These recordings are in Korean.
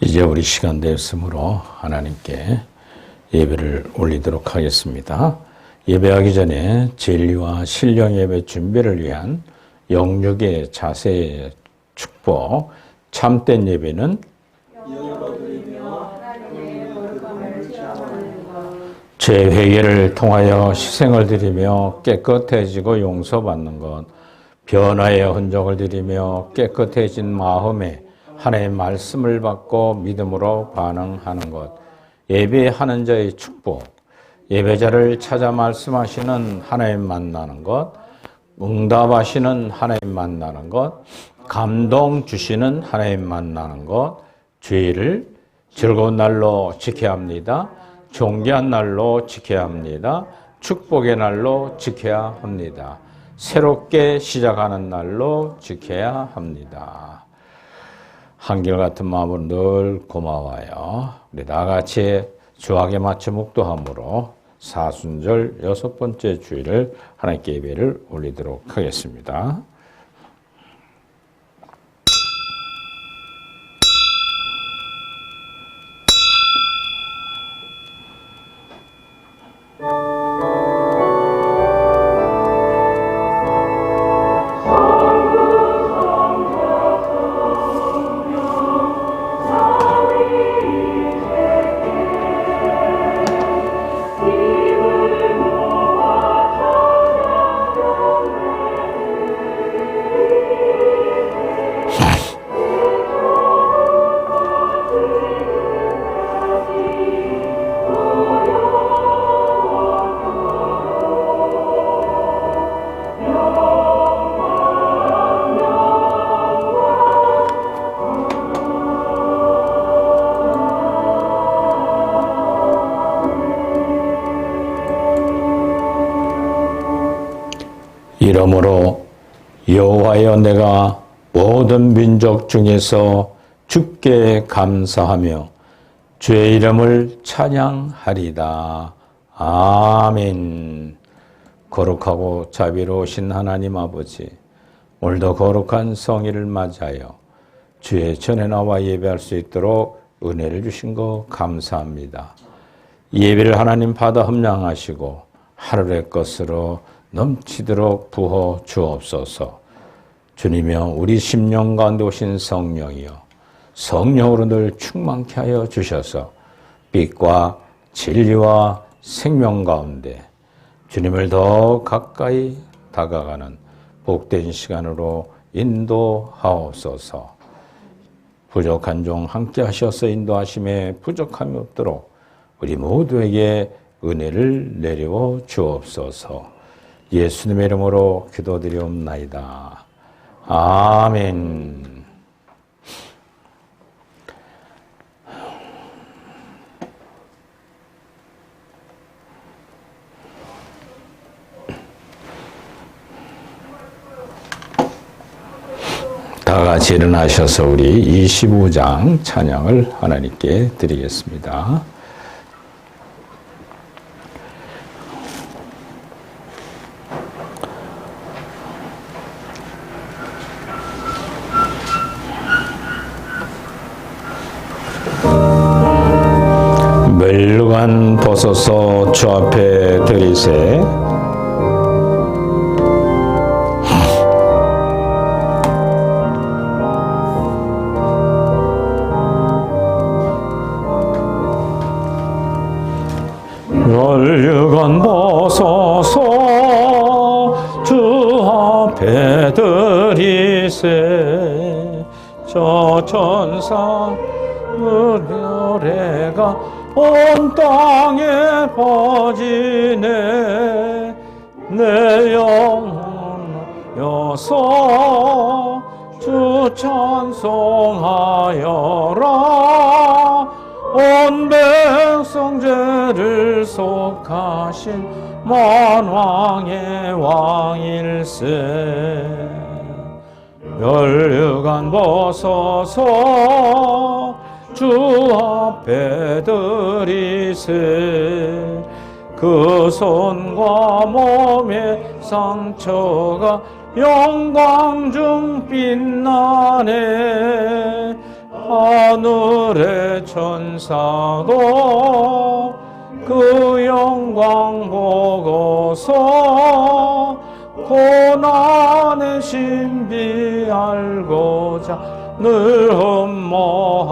이제 우리 시간 됐으므로 하나님께 예배를 올리도록 하겠습니다. 예배하기 전에 진리와 신령 예배 준비를 위한 영육의 자세의 축복, 참된 예배는 제 회개를 통하여 희생을 드리며 깨끗해지고 용서받는 것, 변화의 흔적을 드리며 깨끗해진 마음에 하나님의 말씀을 받고 믿음으로 반응하는 것, 예배하는 자의 축복, 예배자를 찾아 말씀하시는 하나님 만나는 것, 응답하시는 하나님 만나는 것, 감동 주시는 하나님 만나는 것, 죄를 즐거운 날로 지켜야 합니다. 존귀한 날로 지켜야 합니다. 축복의 날로 지켜야 합니다. 새롭게 시작하는 날로 지켜야 합니다. 한결같은 마음으로 늘 고마워요. 우리 다같이 주학에 맞춰 묵도함으로 사순절 6번째 주일을 하나님께 예배를 올리도록 하겠습니다. 이러므로 여호와여, 내가 모든 민족 중에서 주께 감사하며 주의 이름을 찬양하리다. 아멘. 거룩하고 자비로우신 하나님 아버지, 오늘도 거룩한 성일을 맞이하여 주의 전에 나와 예배할 수 있도록 은혜를 주신 것 감사합니다. 예배를 하나님 받아 흠량하시고 하루의 것으로 넘치도록 부어 주옵소서. 주님이여, 우리 심령 가운데 오신 성령이여, 성령으로 늘 충만케 하여 주셔서 빛과 진리와 생명 가운데 주님을 더 가까이 다가가는 복된 시간으로 인도하옵소서. 부족한 종 함께 하셔서 인도하심에 부족함이 없도록 우리 모두에게 은혜를 내려 주옵소서. 예수님의 이름으로 기도드리옵나이다. 아멘. 다 같이 일어나셔서 우리 25장 찬양을 하나님께 드리겠습니다. 멜루간 벗어서 주 앞에 들이세. 멜루간 벗어서 주 앞에 들이세. 저 천사 노래가 온 땅에 퍼지네. 내 영혼여서 주 찬송하여라. 온 백성 죄를 속하신 만왕의 왕일세. 멸류관 벗어서 주 앞에 드리세. 그 손과 몸의 상처가 영광 중 빛나네. 하늘의 천사도 그 영광 보고서 고난의 신비 알고자 늘 흠모하도다.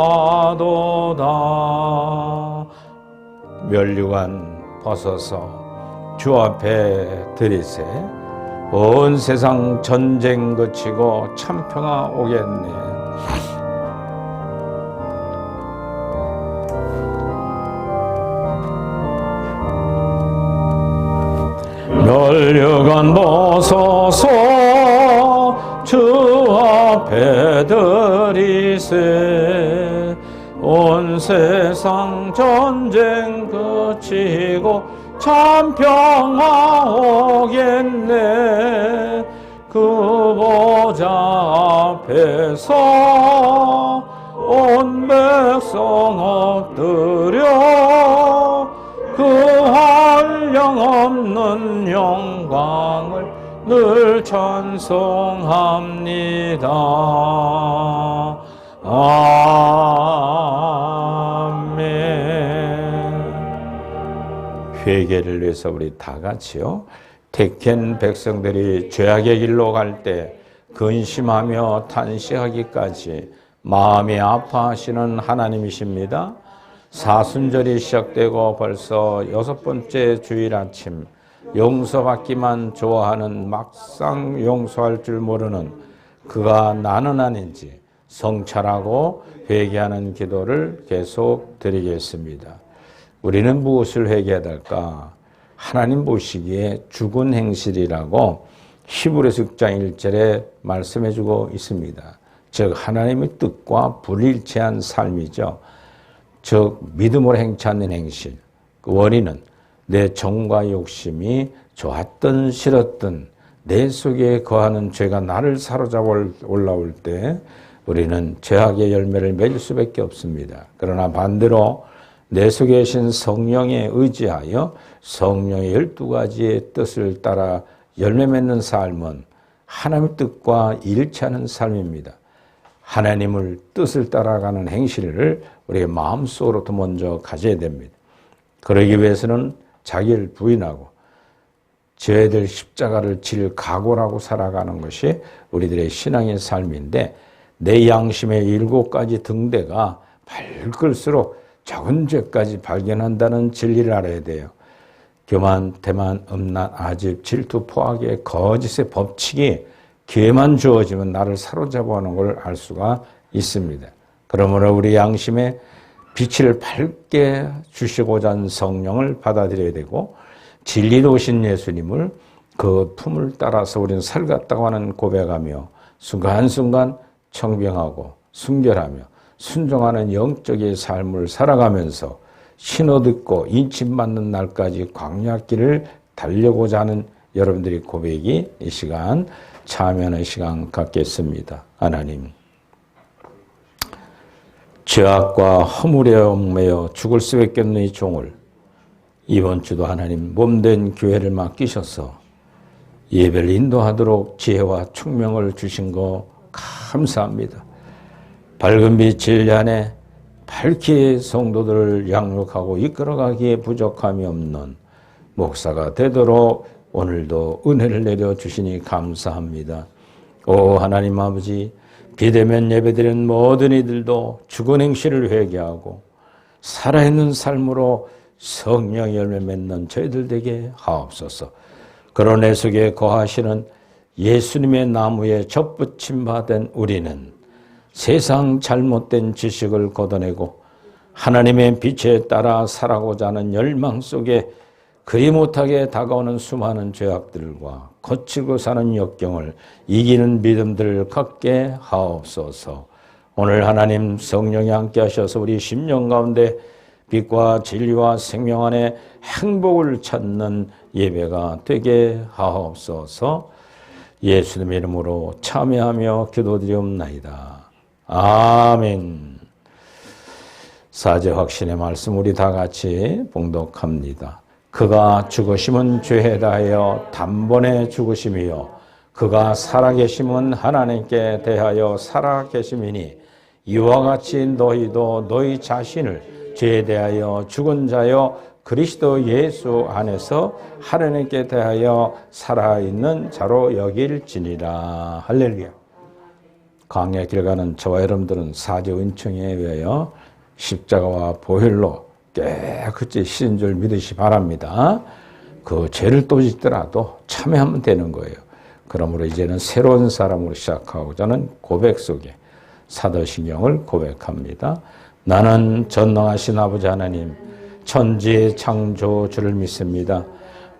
멸류관 벗어서 주 앞에 드리세. 온 세상 전쟁 그치고 참평화 오겠네. 멸류관 벗어서 주 앞에 드리세. 온 세상 전쟁 그치고 참평화 오겠네. 그 보좌 앞에서 온 백성 엎드려 그 한량없는 영광을 늘 찬송합니다. 아멘. 회개를 위해서 우리 다 같이요, 택한 백성들이 죄악의 길로 갈 때 근심하며 탄식하기까지 마음이 아파하시는 하나님이십니다. 사순절이 시작되고 벌써 6번째 주일 아침, 용서받기만 좋아하는 막상 용서할 줄 모르는 그가 나는 아닌지 성찰하고 회개하는 기도를 계속 드리겠습니다. 우리는 무엇을 회개해야 될까? 하나님 보시기에 죽은 행실이라고 히브리서 6장 1절에 말씀해주고 있습니다. 즉 하나님의 뜻과 불일치한 삶이죠. 즉 믿음으로 행치 않는 행실. 그 원인은 내 정과 욕심이 좋았든 싫었든 내 속에 거하는 죄가 나를 사로잡아 올라올 때 우리는 죄악의 열매를 맺을 수밖에 없습니다. 그러나 반대로 내 속에 계신 성령에 의지하여 성령의 12가지의 뜻을 따라 열매 맺는 삶은 하나님의 뜻과 일치하는 삶입니다. 하나님을 뜻을 따라가는 행실을 우리의 마음속으로부터 먼저 가져야 됩니다. 그러기 위해서는 자기를 부인하고 져야 될 십자가를 질 각오라고 살아가는 것이 우리들의 신앙의 삶인데, 내 양심의 7가지 등대가 밝을수록 작은 죄까지 발견한다는 진리를 알아야 돼요. 교만, 태만, 음란, 아집, 질투, 포악의 거짓의 법칙이 기회만 주어지면 나를 사로잡아오는 걸 알 수가 있습니다. 그러므로 우리 양심에 빛을 밝게 주시고자 하는 성령을 받아들여야 되고, 진리로 오신 예수님을 그 품을 따라서 우리는 살갔다고 하는 고백하며 순간순간 청병하고 순결하며 순종하는 영적인 삶을 살아가면서 신호 듣고 인침받는 날까지 광야길을 달려고자 하는 여러분들의 고백이 이 시간 참여하는 시간 갖겠습니다. 하나님, 죄악과 허물에 얽매여 죽을 수밖에 없는 이 종을 이번 주도 하나님 몸된 교회를 맡기셔서 예배를 인도하도록 지혜와 총명을 주신 거 감사합니다. 밝은 빛 진리 안에 밝게 성도들을 양육하고 이끌어가기에 부족함이 없는 목사가 되도록 오늘도 은혜를 내려주시니 감사합니다. 오 하나님 아버지, 비대면 예배드리는 모든 이들도 죽은 행실을 회개하고 살아있는 삶으로 성령 열매 맺는 저희들 되게 하옵소서. 그런 내 속에 거하시는 예수님의 나무에 접붙임 받은 우리는 세상 잘못된 지식을 걷어내고 하나님의 빛에 따라 살아가고자 하는 열망 속에 그리 못하게 다가오는 수많은 죄악들과 거치고 사는 역경을 이기는 믿음들을 갖게 하옵소서. 오늘 하나님 성령이 함께 하셔서 우리 심령 가운데 빛과 진리와 생명 안에 행복을 찾는 예배가 되게 하옵소서. 예수님 이름으로 참여하며 기도드리옵나이다. 아멘. 사제 확신의 말씀 우리 다 같이 봉독합니다. 그가 죽으심은 죄에 대하여 단번에 죽으심이요 그가 살아계심은 하나님께 대하여 살아계심이니 이와 같이 너희도 너희 자신을 죄에 대하여 죽은 자여 그리스도 예수 안에서 하나님께 대하여 살아있는 자로 여길지니라. 할렐루야. 광야 길 가는 저와 여러분들은 사제 은총에 의하여 십자가와 보혈로 깨끗이 씻은 줄 믿으시 바랍니다. 그 죄를 또 짓더라도 참여하면 되는 거예요. 그러므로 이제는 새로운 사람으로 시작하고자는 고백 속에 사도신경을 고백합니다. 나는 전능하신 아버지 하나님 천지의 창조주를 믿습니다.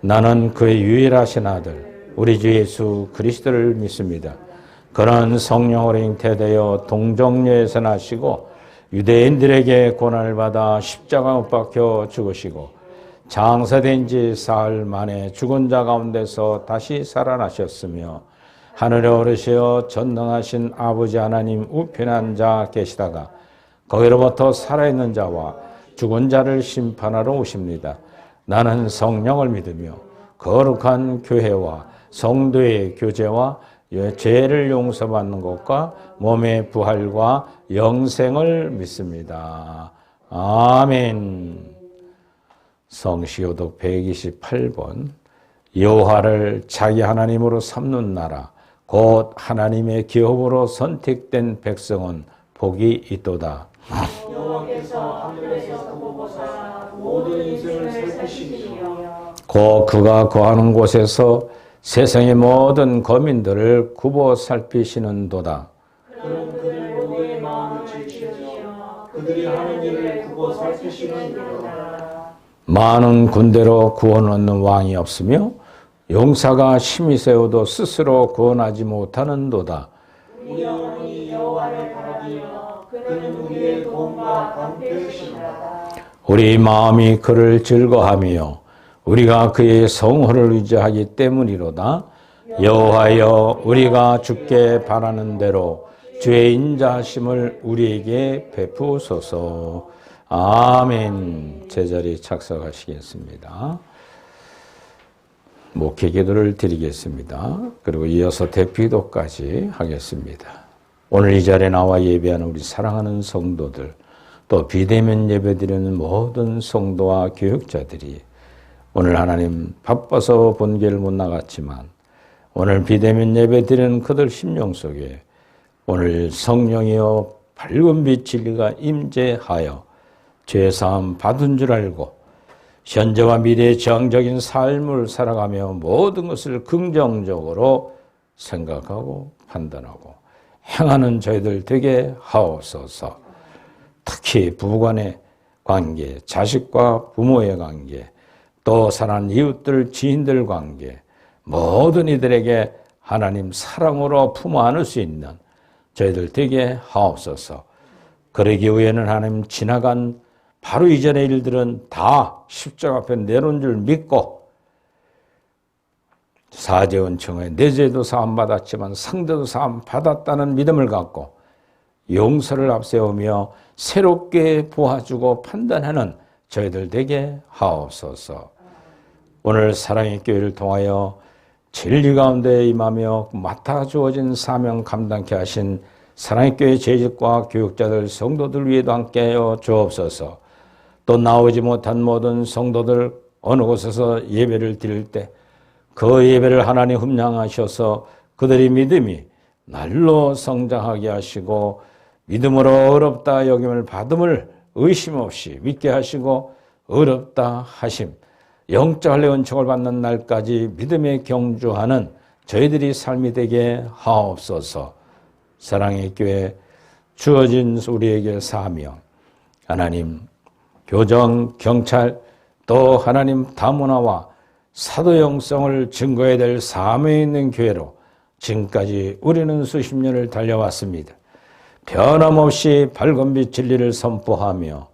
나는 그의 유일하신 아들 우리 주 예수 그리스도를 믿습니다. 그는 성령으로 잉태되어 동정녀에서 나시고 유대인들에게 고난을 받아 십자가 못 박혀 죽으시고 장사된 지 사흘 만에 죽은 자 가운데서 다시 살아나셨으며 하늘에 오르시어 전능하신 아버지 하나님 우편에 앉아 계시다가 거기로부터 살아있는 자와 죽은 자를 심판하러 오십니다. 나는 성령을 믿으며 거룩한 교회와 성도의 교제와 죄를 용서받는 것과 몸의 부활과 영생을 믿습니다. 아멘. 성시효독 128번 여호와를 자기 하나님으로 삼는 나라 곧 하나님의 기업으로 선택된 백성은 복이 있도다. 여호와께서 하늘에서 보고사 모든 인생을 살피시며 곧 그가 거하는 곳에서 세상의 모든 거민들을 굽어 살피시는도다. 그는 그들 모두의 마음을 지키시며 그들이 하는 일을 굽어 살피시는도다. 많은 군대로 구원 얻는 왕이 없으며 용사가 힘이 세워도 스스로 구원하지 못하는도다. 우리 영혼이 여호와를 바라며 그는 우리의 도움과 방패이시다. 우리 마음이 그를 즐거하며 우리가 그의 성호를 의지하기 때문이로다. 여호와여 우리가 주께 바라는 대로 주의 인자하심을 우리에게 베푸소서. 아멘. 제자리 착석하시겠습니다. 목회 기도를 드리겠습니다. 그리고 이어서 대피도까지 하겠습니다. 오늘 이 자리에 나와 예배하는 우리 사랑하는 성도들, 또 비대면 예배드리는 모든 성도와 교육자들이 오늘 하나님 바빠서 본교를 못 나갔지만 오늘 비대면 예배드리는 그들 심령 속에 오늘 성령이여 밝은 빛 진리가 임재하여 죄사함 받은 줄 알고 현재와 미래의 정적인 삶을 살아가며 모든 것을 긍정적으로 생각하고 판단하고 행하는 저희들 되게 하옵소서. 특히 부부간의 관계, 자식과 부모의 관계, 또 사랑하는 이웃들, 지인들 관계, 모든 이들에게 하나님 사랑으로 품어 안을 수 있는 저희들 되게 하옵소서. 그러기 위해는 하나님 지나간 바로 이전의 일들은 다 십자가 앞에 내놓은 줄 믿고 사죄 은총에 내 죄도 사함 받았지만 상대도 사함 받았다는 믿음을 갖고 용서를 앞세우며 새롭게 보아주고 판단하는 저희들 되게 하옵소서. 오늘 사랑의 교회를 통하여 진리 가운데 임하며 맡아 주어진 사명 감당케 하신 사랑의 교회 재직과 교육자들 성도들 위에도 함께하여 주옵소서. 또 나오지 못한 모든 성도들 어느 곳에서 예배를 드릴 때 그 예배를 하나님 흠양하셔서 그들의 믿음이 날로 성장하게 하시고 믿음으로 어렵다 여김을 받음을 의심 없이 믿게 하시고 어렵다 하심 영적 할례 은총을 받는 날까지 믿음에 경주하는 저희들이 삶이 되게 하옵소서. 사랑의 교회 주어진 우리에게 사명 하나님 교정, 경찰 또 하나님 다문화와 사도 영성을 증거해야 될 사명에 있는 교회로 지금까지 우리는 수십 년을 달려왔습니다. 변함없이 밝은 빛 진리를 선포하며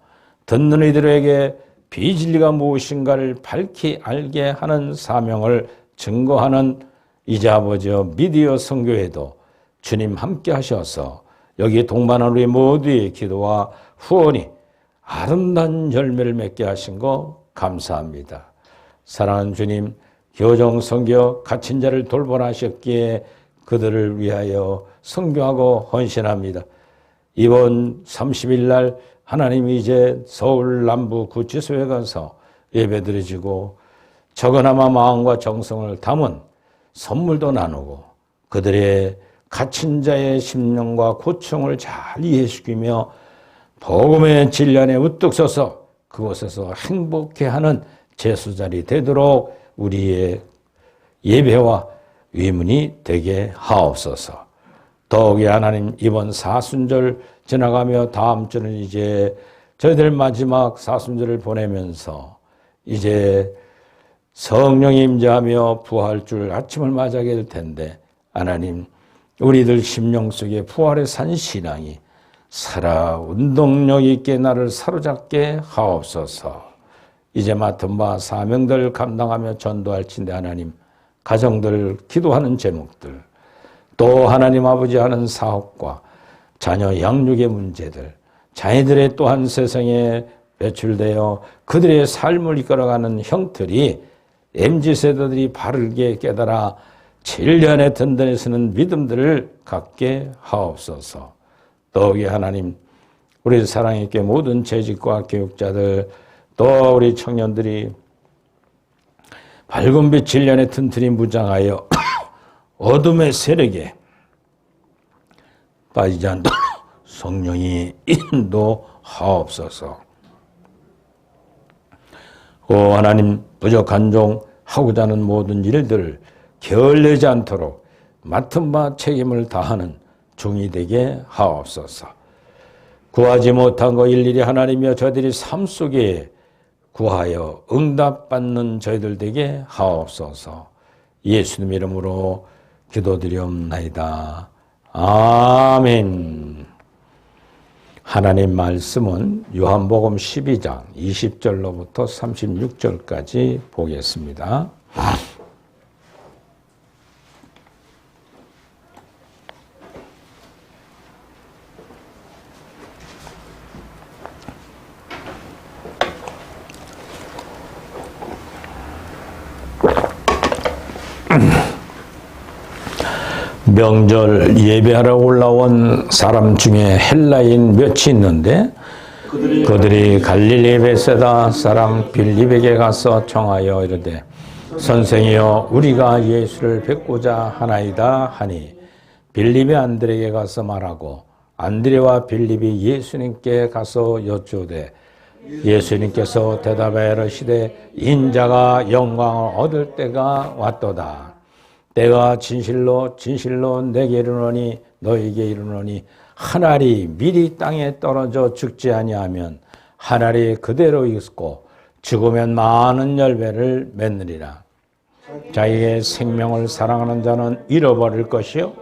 듣는 이들에게 비진리가 무엇인가를 밝히 알게 하는 사명을 증거하는 이제 아버지여 미디어 선교에도 주님 함께 하셔서 여기 동반한 우리 모두의 기도와 후원이 아름다운 열매를 맺게 하신 거 감사합니다. 사랑하는 주님, 교정 선교 갇힌 자를 돌보라 하셨기에 그들을 위하여 선교하고 헌신합니다. 이번 30일 날 하나님이 이제 서울 남부 구치소에 가서 예배드려지고 적어나마 마음과 정성을 담은 선물도 나누고 그들의 갇힌 자의 심령과 고충을 잘 이해시키며 복음의 진리 안에 우뚝 서서 그곳에서 행복해하는 제수자리 되도록 우리의 예배와 위문이 되게 하옵소서. 더욱이 하나님 이번 사순절 지나가며 다음 주는 이제 저희들 마지막 사순절을 보내면서 이제 성령이 임재하며 부활줄 아침을 맞이하게 될 텐데 하나님 우리들 심령 속에 부활의 산 신앙이 살아 운동력 있게 나를 사로잡게 하옵소서. 이제 맡은 바 사명들 감당하며 전도할진대 하나님 가정들 기도하는 제목들 또 하나님 아버지 하는 사업과 자녀 양육의 문제들 자녀들의 또한 세상에 배출되어 그들의 삶을 이끌어가는 형틀이 MZ세대들이 바르게 깨달아 진리 안에 든든히 서는 믿음들을 갖게 하옵소서. 더욱이 하나님 우리 사랑있게 모든 재직과 교육자들 또 우리 청년들이 밝은 빛 진리 안에 튼튼히 무장하여 어둠의 세력에 빠지지 않도록 성령이 인도하옵소서. 오 하나님 부족한 종 하고자 하는 모든 일들을 게을리지 않도록 맡은 바 책임을 다하는 종이 되게 하옵소서. 구하지 못한 거 일일이 하나님이여 저희들이 삶 속에 구하여 응답받는 저희들 되게 하옵소서. 예수님 이름으로 기도드리옵나이다. 아멘. 하나님 말씀은 요한복음 12장 20절로부터 36절까지 보겠습니다. 명절 예배하러 올라온 사람 중에 헬라인 몇이 있는데 그들이 갈릴리 베세다 사람 빌립에게 가서 청하여 이르되 선생이여 우리가 예수를 뵙고자 하나이다 하니 빌립이 안드레에게 가서 말하고 안드레와 빌립이 예수님께 가서 여쭈되 예수님께서 대답하여 이르시되 인자가 영광을 얻을 때가 왔도다. 내가 진실로 진실로 내게 이르노니 너에게 이르노니 한 알이 미리 땅에 떨어져 죽지 아니하면 한 알이 그대로 있고 죽으면 많은 열매를 맺느니라. 자기의 생명을 사랑하는 자는 잃어버릴 것이요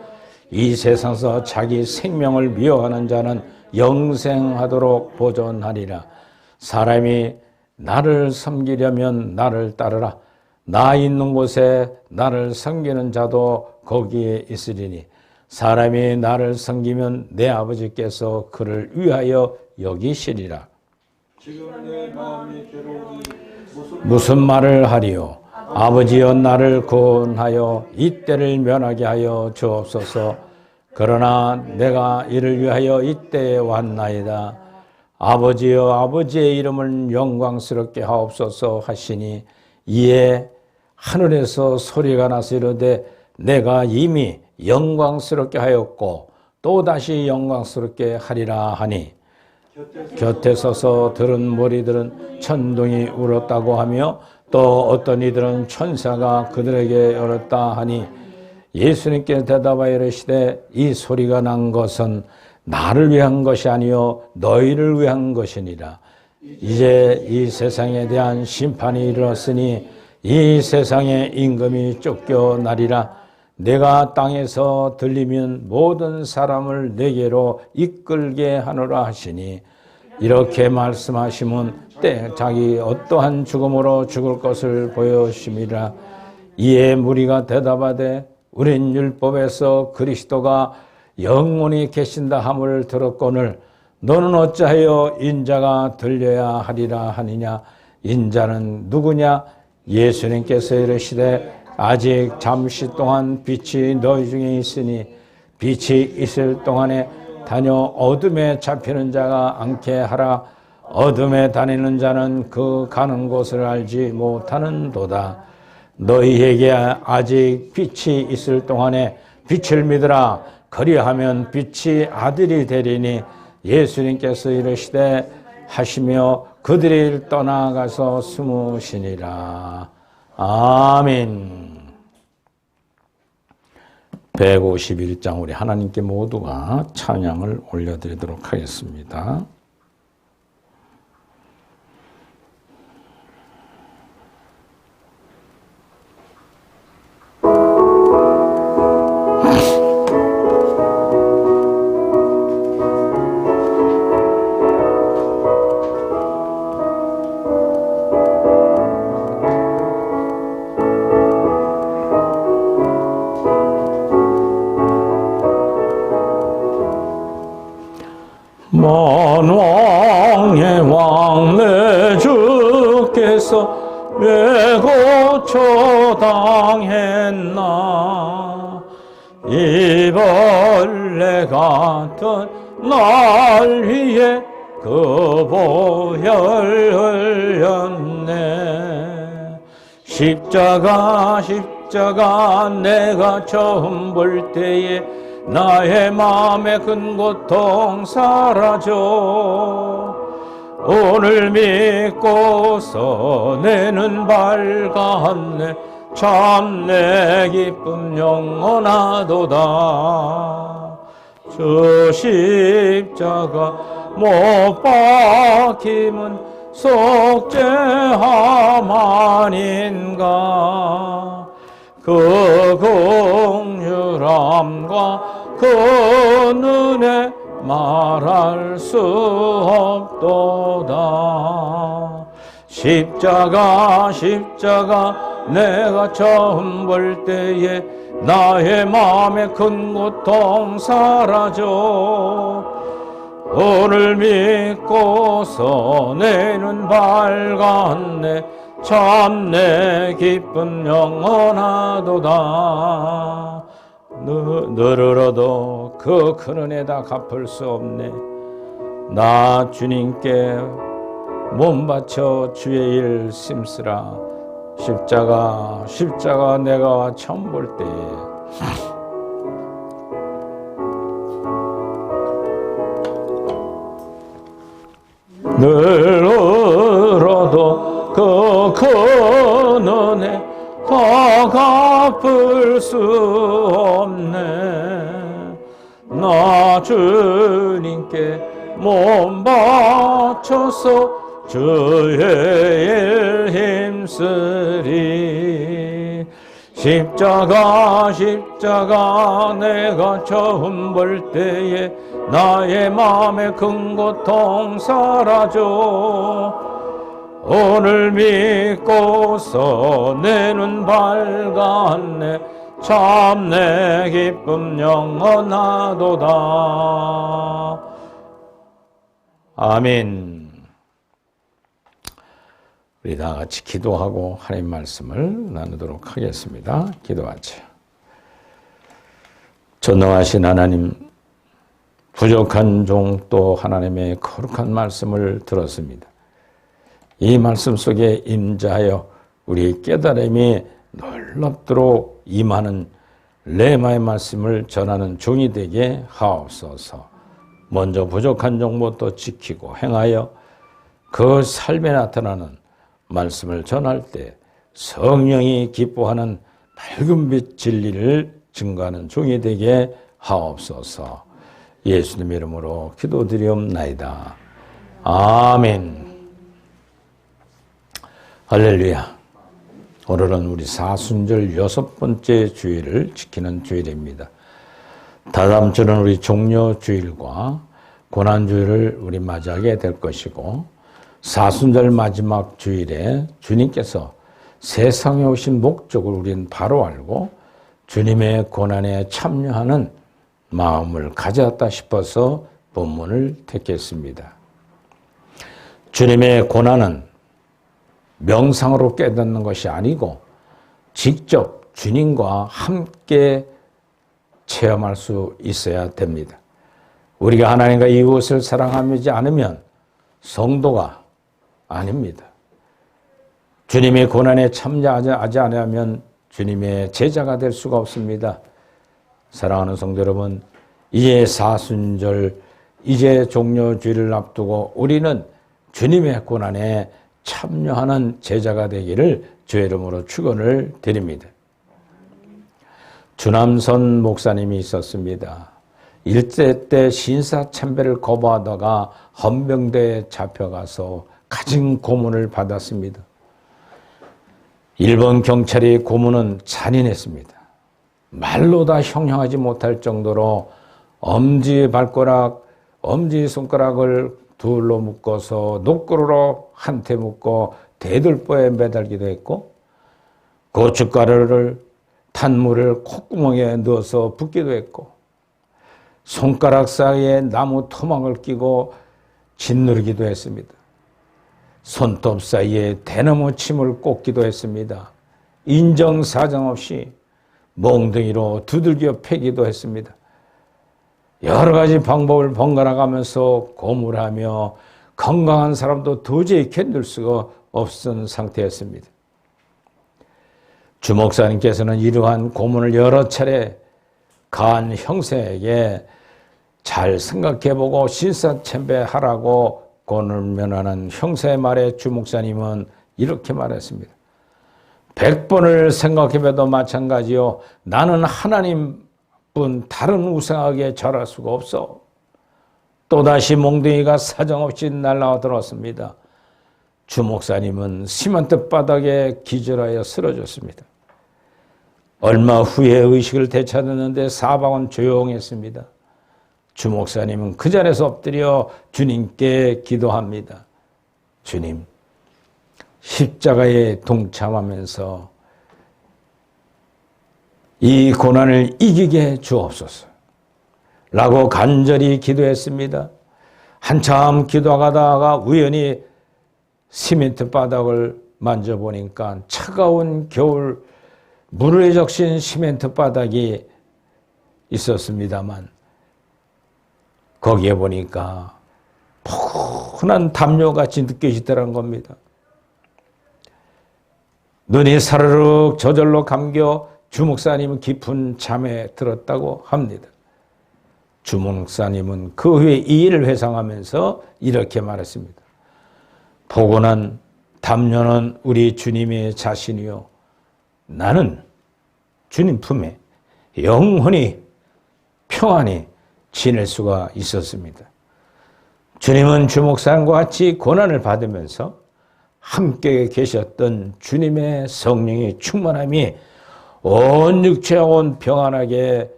이 세상에서 자기 생명을 미워하는 자는 영생하도록 보존하리라. 사람이 나를 섬기려면 나를 따르라. 나 있는 곳에 나를 섬기는 자도 거기에 있으리니 사람이 나를 섬기면 내 아버지께서 그를 위하여 여기시리라. 지금 내 마음이 괴로우니 무슨 말을 하리요? 아버지여 나를 구원하여 이 때를 면하게 하여 주옵소서. 그러나 내가 이를 위하여 이때에 왔나이다. 아버지여 아버지의 이름을 영광스럽게 하옵소서 하시니 이에 하늘에서 소리가 나서 이르되 내가 이미 영광스럽게 하였고 또다시 영광스럽게 하리라 하니 곁에 서서 들은 무리들은 천둥이 울었다고 하며 또 어떤 이들은 천사가 그들에게 열었다 하니 예수님께 대답하여 이르시되 이 소리가 난 것은 나를 위한 것이 아니요 너희를 위한 것이니라. 이제 이 세상에 대한 심판이 이르렀으니 이 세상의 임금이 쫓겨나리라. 내가 땅에서 들리면 모든 사람을 내게로 이끌게 하노라 하시니 이렇게 말씀하시면 자기 어떠한 죽음으로 죽을 것을 보여주심이라. 이에 무리가 대답하되 우린 율법에서 그리스도가 영원히 계신다 함을 들었거늘 너는 어찌하여 인자가 들려야 하리라 하느냐. 인자는 누구냐? 예수님께서 이르시되 아직 잠시 동안 빛이 너희 중에 있으니 빛이 있을 동안에 다녀 어둠에 잡히는 자가 않게 하라. 어둠에 다니는 자는 그 가는 곳을 알지 못하는도다. 너희에게 아직 빛이 있을 동안에 빛을 믿으라. 그리하면 빛이 아들이 되리니 예수님께서 이르시되 하시며 그들이 떠나가서 숨으시니라. 아멘. 151장 우리 하나님께 모두가 찬양을 올려드리도록 하겠습니다. 만왕의 왕 내 주께서 왜 고초당했나. 이 벌레 같은 날 위에 그 보혈 흘렸네. 십자가 내가 처음 볼 때에 나의 마음의 큰 고통 사라져. 오늘 믿고서 내 눈 밝았네. 참 내 기쁨 영원하도다. 저 십자가 못 박힘은 속죄함 아닌가. 그 긍휼함과 그 눈에 말할 수 없도다. 십자가 내가 처음 볼 때에 나의 마음의 큰 고통 사라져. 오늘 믿고서 내 눈 밝았네. 참 내 기쁨 영원하도다. 너를 그 큰 은혜 다 갚을 수 없네. 나 주님께 몸 바쳐 주의 일 심쓰라. 십자가 내가 처음 볼 때에 늘 울어도 그 큰 은혜 다 갚을 수 없네. 나 주님께 몸 바쳐서 주의 일 힘쓰리. 십자가 내가 처음 볼 때에 나의 마음의 큰 고통 사라져. 오늘 믿고서 내 눈 밝았네. 참 내 기쁨 영원하도다. 아멘. 우리 다 같이 기도하고 하나님 말씀을 나누도록 하겠습니다. 기도하죠. 전능하신 하나님, 부족한 종 또 하나님의 거룩한 말씀을 들었습니다. 이 말씀 속에 임자하여 우리의 깨달음이 놀랍도록 임하는 레마의 말씀을 전하는 종이 되게 하옵소서. 먼저 부족한 종부터 지키고 행하여 그 삶에 나타나는 말씀을 전할 때 성령이 기뻐하는 밝은 빛 진리를 증거하는 종이 되게 하옵소서. 예수님 이름으로 기도드리옵나이다. 아멘. 할렐루야. 오늘은 우리 사순절 6번째 주일을 지키는 주일입니다. 다다음 주는 우리 종려 주일과 고난주일을 우리 맞이하게 될 것이고, 사순절 마지막 주일에 주님께서 세상에 오신 목적을 우리는 바로 알고 주님의 고난에 참여하는 마음을 가졌다 싶어서 본문을 택했습니다. 주님의 고난은 명상으로 깨닫는 것이 아니고 직접 주님과 함께 체험할 수 있어야 됩니다. 우리가 하나님과 이웃을 사랑하지 않으면 성도가 아닙니다. 주님의 고난에 참여하지 않으면 주님의 제자가 될 수가 없습니다. 사랑하는 성도 여러분, 이제 사순절, 이제 종료주일을 앞두고 우리는 주님의 고난에 참여하는 제자가 되기를 주의 이름으로 축원을 드립니다. 주남선 목사님이 있었습니다. 일제 때 신사참배를 거부하다가 헌병대에 잡혀가서 가진 고문을 받았습니다. 일본 경찰의 고문은 잔인했습니다. 말로 다 형용하지 못할 정도로 엄지발가락, 엄지손가락을 둘로 묶어서 녹구르로 한테 묶고 대들보에 매달기도 했고, 고춧가루를 탄물을 콧구멍에 넣어서 붓기도 했고, 손가락 사이에 나무 토막을 끼고 짓누르기도 했습니다. 손톱 사이에 대나무 침을 꽂기도 했습니다. 인정사정 없이 몽둥이로 두들겨 패기도 했습니다. 여러 가지 방법을 번갈아가면서 고문하며 건강한 사람도 도저히 견딜 수가 없은 상태였습니다. 주 목사님께서는 이러한 고문을 여러 차례 가한 형사에게 잘 생각해보고 신사참배하라고 권면하는 형사의 말에 주 목사님은 이렇게 말했습니다. 100번을 생각해봐도 마찬가지요. 나는 하나님뿐 다른 우상에게 절할 수가 없어. 또다시 몽둥이가 사정없이 날아들었습니다. 주 목사님은 시멘트 바닥에 기절하여 쓰러졌습니다. 얼마 후에 의식을 되찾았는데 사방은 조용했습니다. 주 목사님은 그 자리에서 엎드려 주님께 기도합니다. 주님, 십자가에 동참하면서 이 고난을 이기게 주옵소서 라고 간절히 기도했습니다. 한참 기도하다가 우연히 시멘트 바닥을 만져보니까 차가운 겨울 물에 적신 시멘트 바닥이 있었습니다만 거기에 보니까 포근한 담요같이 느껴지더라는 겁니다. 눈이 사르륵 저절로 감겨 주 목사님은 깊은 잠에 들었다고 합니다. 주 목사님은 그 후에 이 일을 회상하면서 이렇게 말했습니다. 포근한 담요는 우리 주님의 자신이요 나는 주님 품에 영원히 평안히 지낼 수가 있었습니다. 주님은 주 목사님과 같이 고난을 받으면서 함께 계셨던 주님의 성령의 충만함이 온 육체에 온 평안하게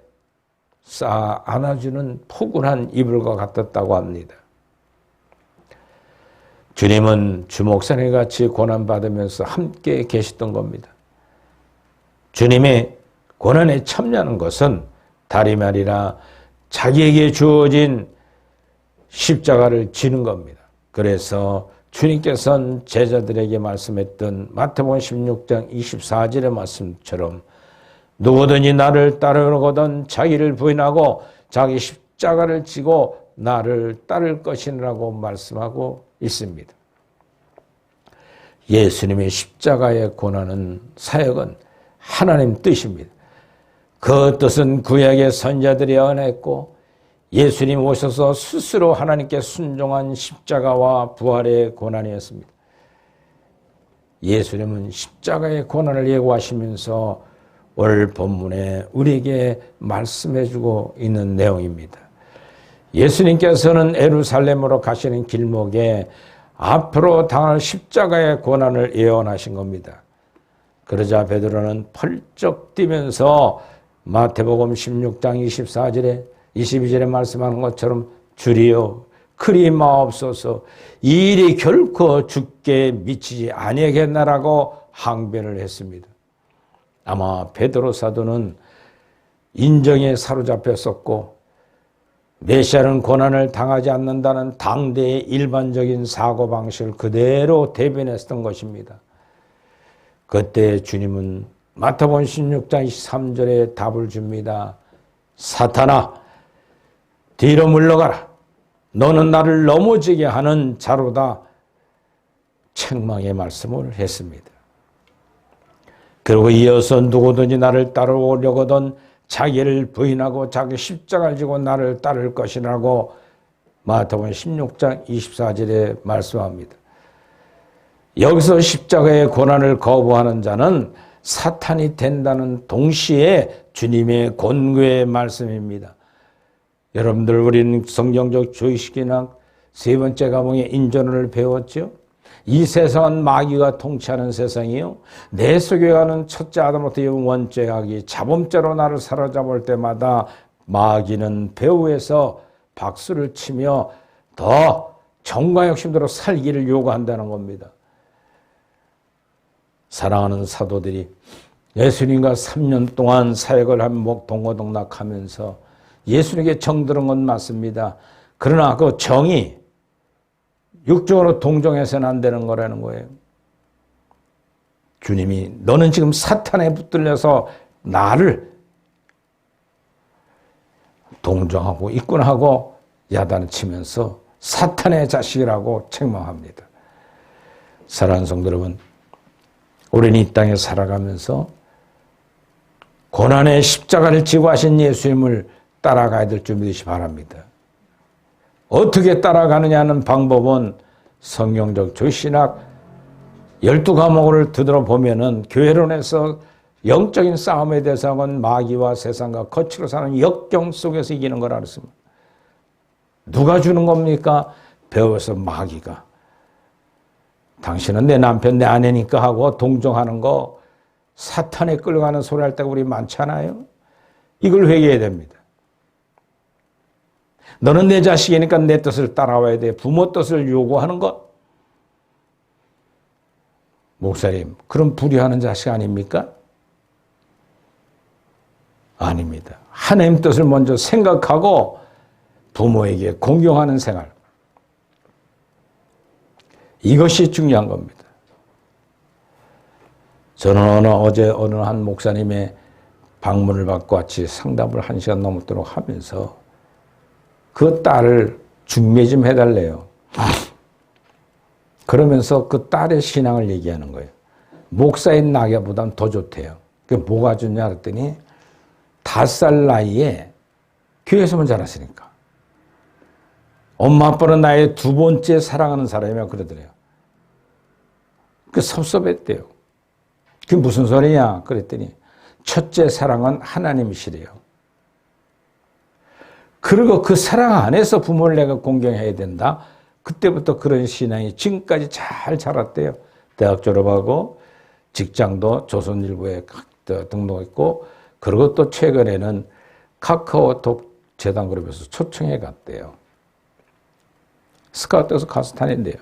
쌓아 안아주는 포근한 이불과 같았다고 합니다. 주님은 주 목사님과 같이 고난받으면서 함께 계셨던 겁니다. 주님의 고난에 참여하는 것은 다름이 아니라 자기에게 주어진 십자가를 지는 겁니다. 그래서 주님께서는 제자들에게 말씀했던 마태복음 16장 24절의 말씀처럼 누구든지 나를 따르거든 자기를 부인하고 자기 십자가를 지고 나를 따를 것이라고 말씀하고 있습니다. 예수님의 십자가의 고난은 사역은 하나님 뜻입니다. 그 뜻은 구약의 선자들이 언했고 예수님 오셔서 스스로 하나님께 순종한 십자가와 부활의 고난이었습니다. 예수님은 십자가의 고난을 예고하시면서 오늘 본문에 우리에게 말씀해주고 있는 내용입니다. 예수님께서는 예루살렘으로 가시는 길목에 앞으로 당할 십자가의 고난을 예언하신 겁니다. 그러자 베드로는 펄쩍 뛰면서 마태복음 16장 24절에 22절에 말씀하는 것처럼 주리여 그리 마옵소서 이 일이 결코 주께 미치지 아니하겠나라고 항변을 했습니다. 아마 베드로 사도는 인정에 사로잡혔었고 메시아는 고난을 당하지 않는다는 당대의 일반적인 사고방식을 그대로 대변했던 것입니다. 그때 주님은 마태복음 16장 23절에 답을 줍니다. 사탄아 뒤로 물러가라. 너는 나를 넘어지게 하는 자로다. 책망의 말씀을 했습니다. 그리고 이어서 누구든지 나를 따라오려거든 자기를 부인하고 자기 십자가를 지고 나를 따를 것이라고 마태복음 16장 24절에 말씀합니다. 여기서 십자가의 고난을 거부하는 자는 사탄이 된다는 동시에 주님의 권고의 말씀입니다. 여러분들 우리는 성경적 주의식이나 세 번째 과목의 인전을 배웠죠. 이 세상은 마귀가 통치하는 세상이요. 내 속에 가는 첫째 아담부터 원죄 악이 자범죄로 나를 사로잡을 때마다 마귀는 배후에서 박수를 치며 더 정과 욕심대로 살기를 요구한다는 겁니다. 사랑하는 사도들이 예수님과 3년 동안 사역을 하며 동고동락하면서 예수님에게 정들은 건 맞습니다. 그러나 그 정이 육적으로 동정해서는 안 되는 거라는 거예요. 주님이 너는 지금 사탄에 붙들려서 나를 동정하고 입군하고 야단을 치면서 사탄의 자식이라고 책망합니다. 사랑하는 성도 여러분, 우리는 이 땅에 살아가면서 고난의 십자가를 지고 하신 예수님을 따라가야 될 줄 믿으시 바랍니다. 어떻게 따라가느냐는 방법은 성경적 조신학 12과목을 들어보면은 교회론에서 영적인 싸움의 대상은 마귀와 세상과 거칠어 사는 역경 속에서 이기는 거라 그랬습니다. 누가 주는 겁니까? 배워서 마귀가. 당신은 내 남편, 내 아내니까 하고 동정하는 거 사탄에 끌려가는 소리 할 때가 우리 많잖아요. 이걸 회개해야 됩니다. 너는 내 자식이니까 내 뜻을 따라와야 돼. 부모 뜻을 요구하는 것. 목사님, 그럼 불의하는 자식 아닙니까? 아닙니다. 하나님 뜻을 먼저 생각하고 부모에게 공경하는 생활. 이것이 중요한 겁니다. 저는 어제 어느 한 목사님의 방문을 받고 같이 상담을 1시간 넘도록 하면서 그 딸을 중매 좀 해달래요. 그러면서 그 딸의 신앙을 얘기하는 거예요. 목사인 나게보단 더 좋대요. 그게 뭐가 좋냐 그랬더니 5살 나이에 교회에서만 자랐으니까. 엄마 아빠는 나의 두 번째 사랑하는 사람이라고 그러더래요. 그 섭섭했대요. 그게 무슨 소리냐 그랬더니 첫째 사랑은 하나님이시래요. 그리고 그 사랑 안에서 부모를 내가 공경해야 된다. 그때부터 그런 신앙이 지금까지 잘 자랐대요. 대학 졸업하고 직장도 조선일보에 등록했고 그리고 또 최근에는 카카오톡 재단그룹에서 초청해 갔대요. 스카우트에서 가서 다닌대요.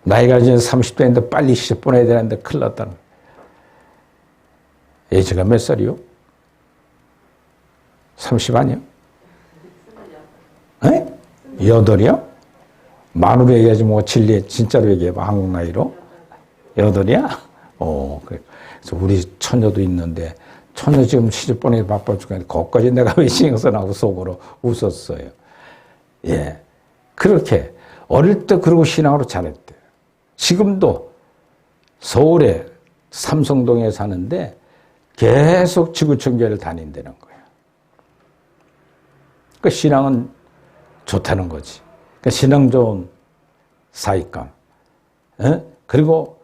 나이가 이제 30대인데 빨리 시집 보내야 되는데 큰일 났다는 거예요. 제가 몇 살이요? 30 아니요? 에? 8이요? 만으로 얘기하지 뭐 진짜로 얘기해봐. 한국 나이로. 8이야? 그래. 그래서 우리 처녀도 있는데 처녀 지금 시집 보내기 바빠 죽겠는데 거기까지 내가 왜 신경 써나고 속으로 웃었어요. 예. 그렇게 어릴 때 그러고 신앙으로 잘했대요. 지금도 서울에 삼성동에 사는데 계속 지구촌교회를 다닌다는 거예요. 그 신앙은 좋다는 거지. 그러니까 신앙 좋은 사익감. 그리고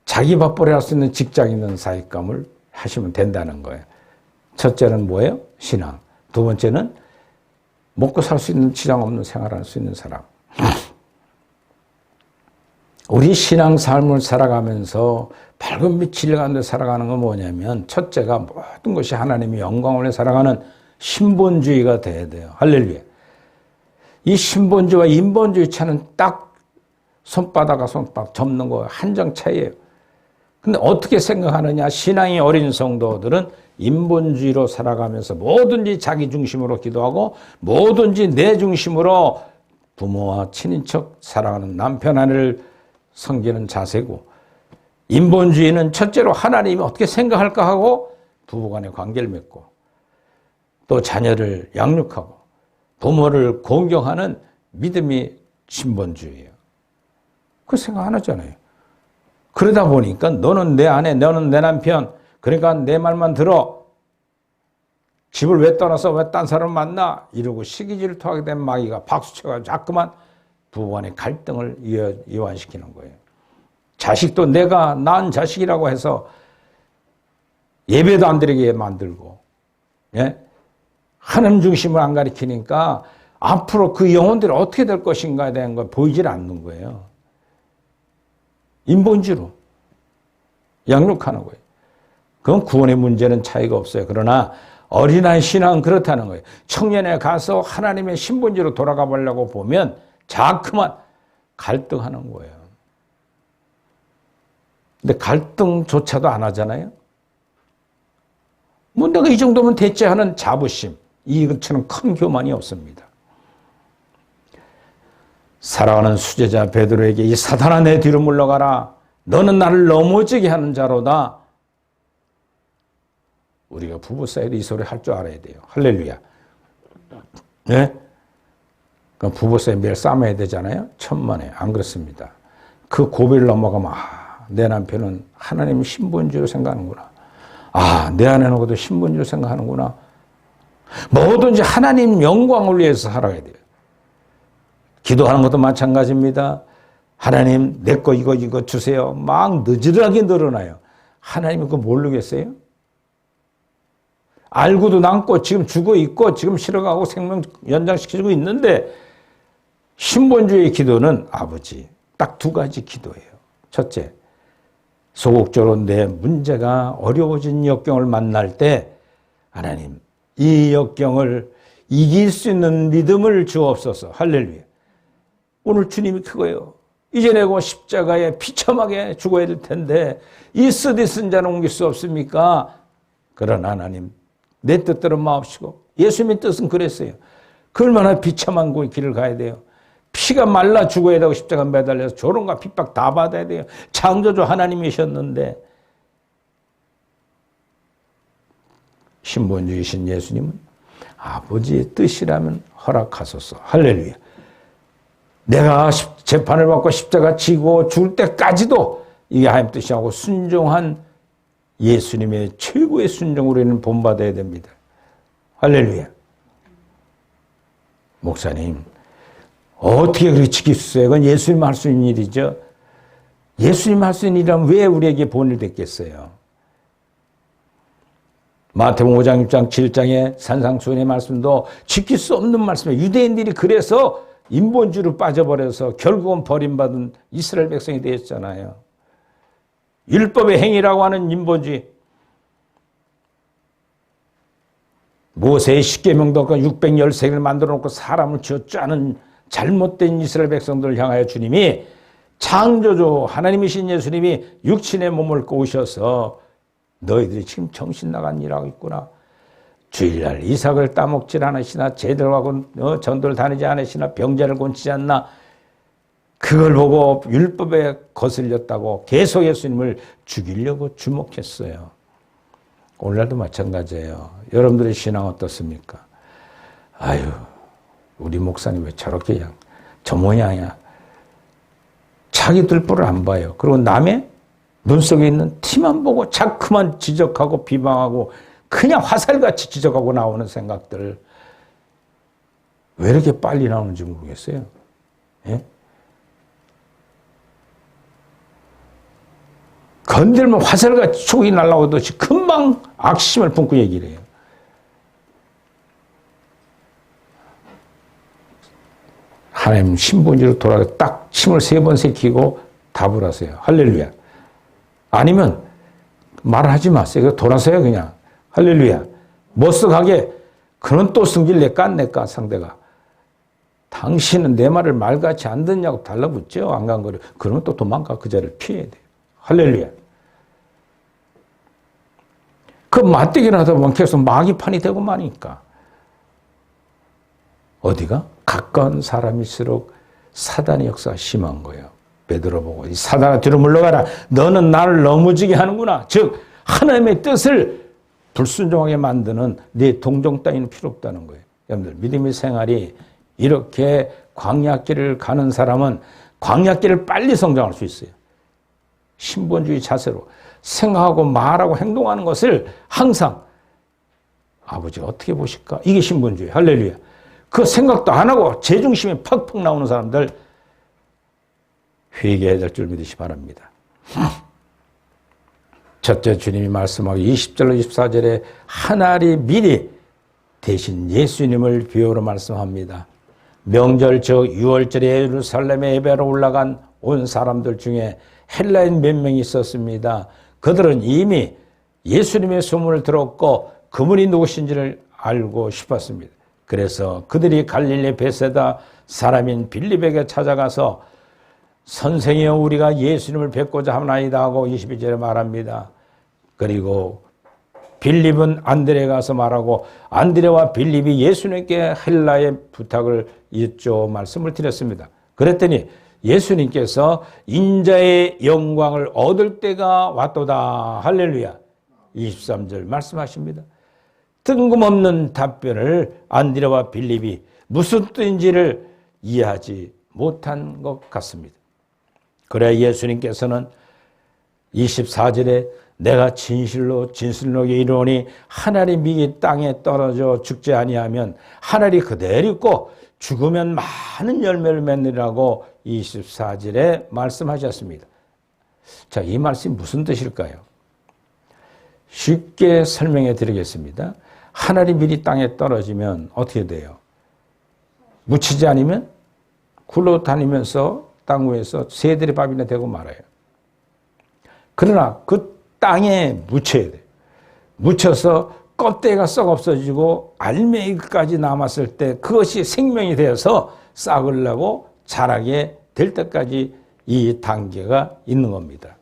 자기 밥벌이 할 수 있는 직장 있는 사익감을 하시면 된다는 거예요. 첫째는 뭐예요? 신앙. 두 번째는 먹고 살 수 있는 지장 없는 생활할 수 있는 사람. 우리 신앙 삶을 살아가면서 밝은 빛을 가운데 살아가는 건 뭐냐면 첫째가 모든 것이 하나님의 영광을 위해 살아가는 신본주의가 돼야 돼요. 할렐루야. 이 신본주의와 인본주의 차는 딱 손바닥과 손바닥 접는 거 한정 차이예요. 근데 어떻게 생각하느냐? 신앙이 어린 성도들은 인본주의로 살아가면서 뭐든지 자기 중심으로 기도하고 뭐든지 내 중심으로 부모와 친인척 사랑하는 남편 아내를 섬기는 자세고, 인본주의는 첫째로 하나님이 어떻게 생각할까 하고 부부간의 관계를 맺고 또 자녀를 양육하고 부모를 공경하는 믿음이 신본주의예요. 그 생각 안 하잖아요. 그러다 보니까 너는 내 아내, 너는 내 남편, 그러니까 내 말만 들어. 집을 왜 떠나서 왜 딴 사람 만나? 이러고 시기질투하게 된 마귀가 박수쳐가지고 자꾸만 부부간의 갈등을 이완시키는 거예요. 자식도 내가 낳은 자식이라고 해서 예배도 안 드리게 만들고, 예? 하나님 중심을 안 가리키니까 앞으로 그 영혼들이 어떻게 될 것인가에 대한 걸 보이질 않는 거예요. 인본주의로 양육하는 거예요. 그건 구원의 문제는 차이가 없어요. 그러나 어린아이 신앙은 그렇다는 거예요. 청년에 가서 하나님의 신본주의로 돌아가 보려고 보면 자꾸만 갈등하는 거예요. 근데 갈등조차도 안 하잖아요. 뭐 내가 이 정도면 됐지 하는 자부심, 이것처럼 큰 교만이 없습니다. 사랑하는 수제자 베드로에게 이 사탄아 내 뒤로 물러가라. 너는 나를 넘어지게 하는 자로다. 우리가 부부 사이도 이 소리 할 줄 알아야 돼요. 할렐루야. 네? 그러니까 부부 사이 매일 싸움해야 되잖아요. 천만에. 안 그렇습니다. 그 고비를 넘어가면 내 남편은 하나님 신본주의로 생각하는구나. 내 아내는 그것도 신본주의로 생각하는구나. 뭐든지 하나님 영광을 위해서 살아야 돼요. 기도하는 것도 마찬가지입니다. 하나님 내 거 이거 주세요. 막 느지막이 늘어나요. 하나님이 그거 모르겠어요? 알고도 남고 지금 죽어 있고 지금 실어가고 생명 연장시키고 있는데, 신본주의 기도는 아버지 딱 두 가지 기도예요. 첫째, 소극적으로 내 문제가 어려워진 역경을 만날 때 하나님 이 역경을 이길 수 있는 믿음을 주옵소서. 할렐루야. 오늘 주님이 그거예요. 이제 내가 십자가에 비참하게 죽어야 될 텐데 이 쓰디쓴 자는 옮길 수 없습니까? 그러나 하나님 내 뜻대로 마옵시고, 예수님의 뜻은 그랬어요. 그 얼마나 비참한 길을 가야 돼요. 피가 말라 죽어야 되고 십자가 매달려서 조롱과 핍박 다 받아야 돼요. 창조주 하나님이셨는데, 신본주의신 예수님은 아버지의 뜻이라면 허락하소서. 할렐루야. 내가 재판을 받고 십자가 지고 죽을 때까지도 이게 하나님 뜻이하고 순종한 예수님의 최고의 순종으로 우리는 본받아야 됩니다. 할렐루야. 목사님, 어떻게 그렇게 지킬 수 있어요? 그건 예수님 할 수 있는 일이죠. 예수님 할 수 있는 일이라면 왜 우리에게 본을 됐겠어요? 마태복음 5장 6장 7장의 산상수훈의 말씀도 지킬 수 없는 말씀이에요. 유대인들이 그래서 인본주의로 빠져버려서 결국은 버림받은 이스라엘 백성이 되었잖아요. 율법의 행위라고 하는 인본주의. 모세의 십계명도 613개를 만들어 놓고 사람을 쥐어짜는 잘못된 이스라엘 백성들을 향하여 주님이, 창조주 하나님이신 예수님이 육신의 몸을 꼬셔서 너희들이 지금 정신 나간 일하고 있구나. 주일날 이삭을 따먹질 않으시나, 제들하고 전도를 다니지 않으시나, 병자를 곤치지 않나. 그걸 보고 율법에 거슬렸다고 계속 예수님을 죽이려고 주목했어요. 오늘날도 마찬가지예요. 여러분들의 신앙 어떻습니까? 아유, 우리 목사님 왜 저렇게 그냥 저 모양이야. 자기 뜰보를 안 봐요. 그리고 남의 눈 속에 있는 티만 보고 자꾸만 지적하고 비방하고 그냥 화살같이 지적하고 나오는 생각들, 왜 이렇게 빨리 나오는지 모르겠어요. 예? 건들면 화살같이 촉이 날라오듯이 금방 악심을 품고 얘기를 해요. 하나님 신본주의로 돌아가 딱 침을 3번 새기고 답을 하세요. 할렐루야. 아니면 말하지 마세요. 돌아서요 그냥. 할렐루야. 머쓱하게 그는 또 승질 낼까 상대가. 당신은 내 말을 말같이 안 듣냐고 달라붙죠. 안간거려. 그러면 또 도망가 그 자리를 피해야 돼요. 할렐루야. 그 맞대기를 하다 보면 계속 마귀판이 되고 마니까. 어디가? 가까운 사람일수록 사단의 역사가 심한 거예요. 베드로 보고 이 사단아 뒤로 물러가라. 너는 나를 넘어지게 하는구나. 즉 하나님의 뜻을 불순종하게 만드는 네 동정 따위는 필요 없다는 거예요. 여러분들 믿음의 생활이 이렇게 광야길을 가는 사람은 광야길을 빨리 성장할 수 있어요. 신본주의 자세로 생각하고 말하고 행동하는 것을 항상 아버지가 어떻게 보실까? 이게 신본주의. 할렐루야. 그 생각도 안 하고 제중심이 팍팍 나오는 사람들 회개해야 될 줄 믿으시 바랍니다. 첫째 주님이 말씀하고 20절로 24절에 하나님 미리 대신 예수님을 비유로 말씀합니다. 명절 즉 6월절에 예루살렘에 예배로 올라간 온 사람들 중에 헬라인 몇 명이 있었습니다. 그들은 이미 예수님의 소문을 들었고 그분이 누구신지를 알고 싶었습니다. 그래서 그들이 갈릴리 베세다 사람인 빌립에게 찾아가서 선생이여 우리가 예수님을 뵙고자 하나이다 하고 22절에 말합니다. 그리고 빌립은 안드레에 가서 말하고 안드레와 빌립이 예수님께 헬라의 부탁을 이었죠. 말씀을 드렸습니다. 그랬더니 예수님께서 인자의 영광을 얻을 때가 왔도다. 할렐루야. 23절 말씀하십니다. 뜬금없는 답변을 안드레와 빌립이 무슨 뜻인지를 이해하지 못한 것 같습니다. 그래야 예수님께서는 24절에 내가 진실로 이르노니 하늘이 이 땅에 떨어져 죽지 아니하면 하늘이 그대로 있고 죽으면 많은 열매를 맺느라고 24절에 말씀하셨습니다. 자, 이 말씀이 무슨 뜻일까요? 쉽게 설명해 드리겠습니다. 하늘이 미리 땅에 떨어지면 어떻게 돼요? 묻히지 않으면 굴러다니면서 땅 위에서 새들의 밥이나 되고 말아요. 그러나 그 땅에 묻혀야 돼요. 묻혀서 껍데기가 썩 없어지고 알맹이까지 남았을 때 그것이 생명이 되어서 싹으려고 자라게 될 때까지 이 단계가 있는 겁니다.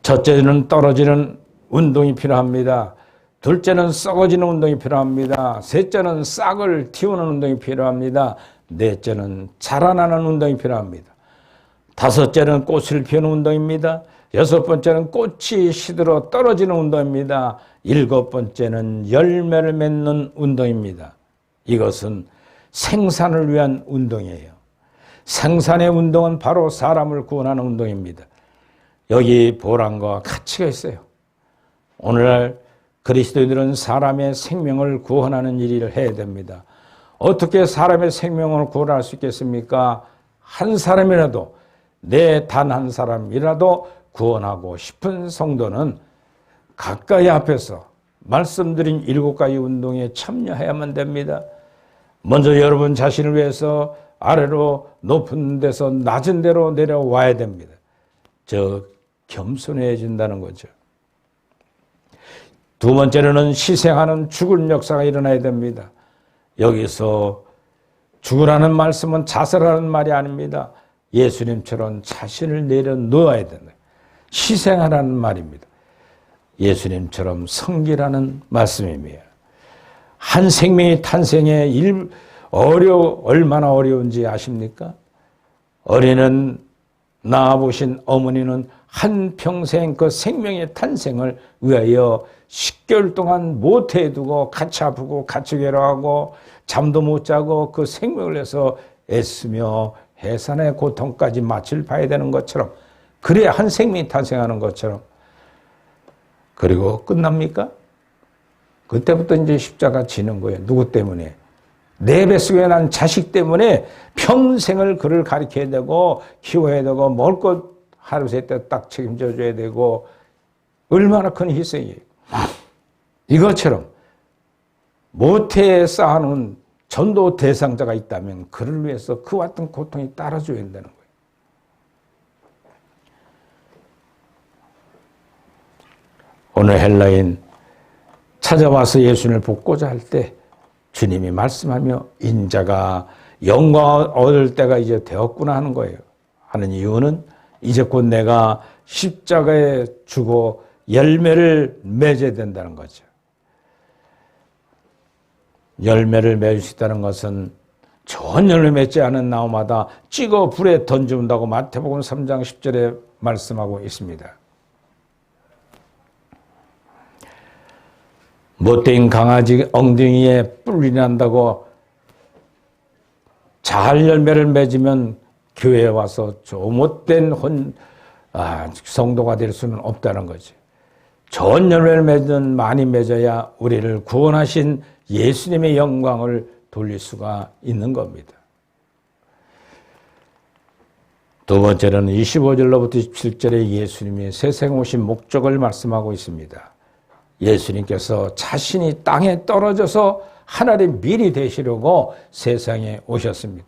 첫째는 떨어지는 운동이 필요합니다. 둘째는 썩어지는 운동이 필요합니다. 셋째는 싹을 틔우는 운동이 필요합니다. 넷째는 자라나는 운동이 필요합니다. 다섯째는 꽃을 피우는 운동입니다. 여섯 번째는 꽃이 시들어 떨어지는 운동입니다. 일곱 번째는 열매를 맺는 운동입니다. 이것은 생산을 위한 운동이에요. 생산의 운동은 바로 사람을 구원하는 운동입니다. 여기 보람과 가치가 있어요. 오늘날 그리스도인들은 사람의 생명을 구원하는 일을 해야 됩니다. 어떻게 사람의 생명을 구원할 수 있겠습니까? 한 사람이라도 내 단 한 사람이라도 구원하고 싶은 성도는 가까이 앞에서 말씀드린 7가지 운동에 참여해야만 됩니다. 먼저 여러분 자신을 위해서 아래로 높은 데서 낮은 데로 내려와야 됩니다. 겸손해진다는 거죠. 두 번째로는 희생하는 죽을 역사가 일어나야 됩니다. 여기서 죽으라는 말씀은 자살하는 말이 아닙니다. 예수님처럼 자신을 내려놓아야 된다. 희생하라는 말입니다. 예수님처럼 섬기라는 말씀입니다. 한 생명의 탄생에 얼마나 어려운지 아십니까? 어린은 낳아보신 어머니는 한평생 그 생명의 탄생을 위하여 10개월 동안 모태에 두고 같이 아프고 같이 괴로워하고 잠도 못 자고 그 생명을 위해서 애쓰며 해산의 고통까지 마칠 봐야 되는 것처럼 그래야 한 생명이 탄생하는 것처럼 그리고 끝납니까? 그때부터 이제 십자가 지는 거예요. 누구 때문에? 내 뱃속에 난 자식 때문에 평생을 그를 가르쳐야 되고 키워야 되고 먹을 것 하루 세 때 딱 책임져 줘야 되고 얼마나 큰 희생이에요. 이것처럼 모태에 쌓아놓은 전도 대상자가 있다면 그를 위해서 그와 같은 고통이 따라줘야 된다는 거예요. 오늘 헬라인 찾아와서 예수님을 볶고자 할 때 주님이 말씀하며 인자가 영광을 얻을 때가 이제 되었구나 하는 거예요. 하는 이유는 이제 곧 내가 십자가에 죽어 열매를 맺어야 된다는 거죠. 열매를 맺을 수 있다는 것은 좋은 열매 맺지 않은 나무마다 찍어 불에 던져온다고 마태복음 3장 10절에 말씀하고 있습니다. 못된 강아지 엉덩이에 뿔이 난다고 잘 열매를 맺으면 교회에 와서 저 못된 성도가 될 수는 없다는 거지. 좋은 열매를 맺은 많이 맺어야 우리를 구원하신 예수님의 영광을 돌릴 수가 있는 겁니다. 두 번째는 25절로부터 27절에 예수님이 세상에 오신 목적을 말씀하고 있습니다. 예수님께서 자신이 땅에 떨어져서 하나님의 밀이 되시려고 세상에 오셨습니다.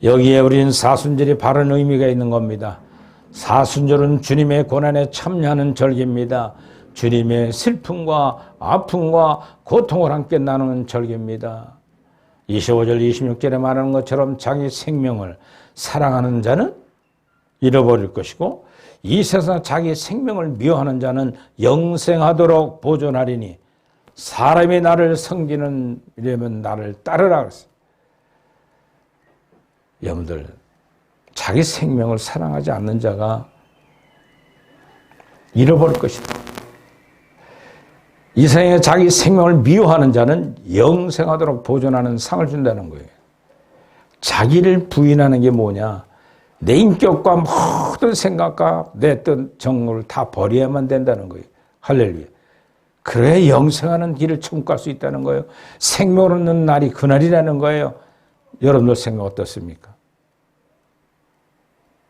여기에 우리는 사순절이 바른 의미가 있는 겁니다. 사순절은 주님의 고난에 참여하는 절기입니다. 주님의 슬픔과 아픔과 고통을 함께 나누는 절기입니다. 25절 26절에 말하는 것처럼 자기 생명을 사랑하는 자는 잃어버릴 것이고 이 세상 자기 생명을 미워하는 자는 영생하도록 보존하리니 사람이 나를 섬기는 이라면 나를 따르라 그랬어요. 여러분들 자기 생명을 사랑하지 않는 자가 잃어버릴 것이다. 이 세상에 자기 생명을 미워하는 자는 영생하도록 보존하는 상을 준다는 거예요. 자기를 부인하는 게 뭐냐? 내 인격과 모든 생각과 내 뜻, 정욕을 다 버려야만 된다는 거예요. 할렐루야. 그래야 영생하는 길을 천국 갈 수 있다는 거예요. 생명을 얻는 날이 그날이라는 거예요. 여러분들 생각 어떻습니까?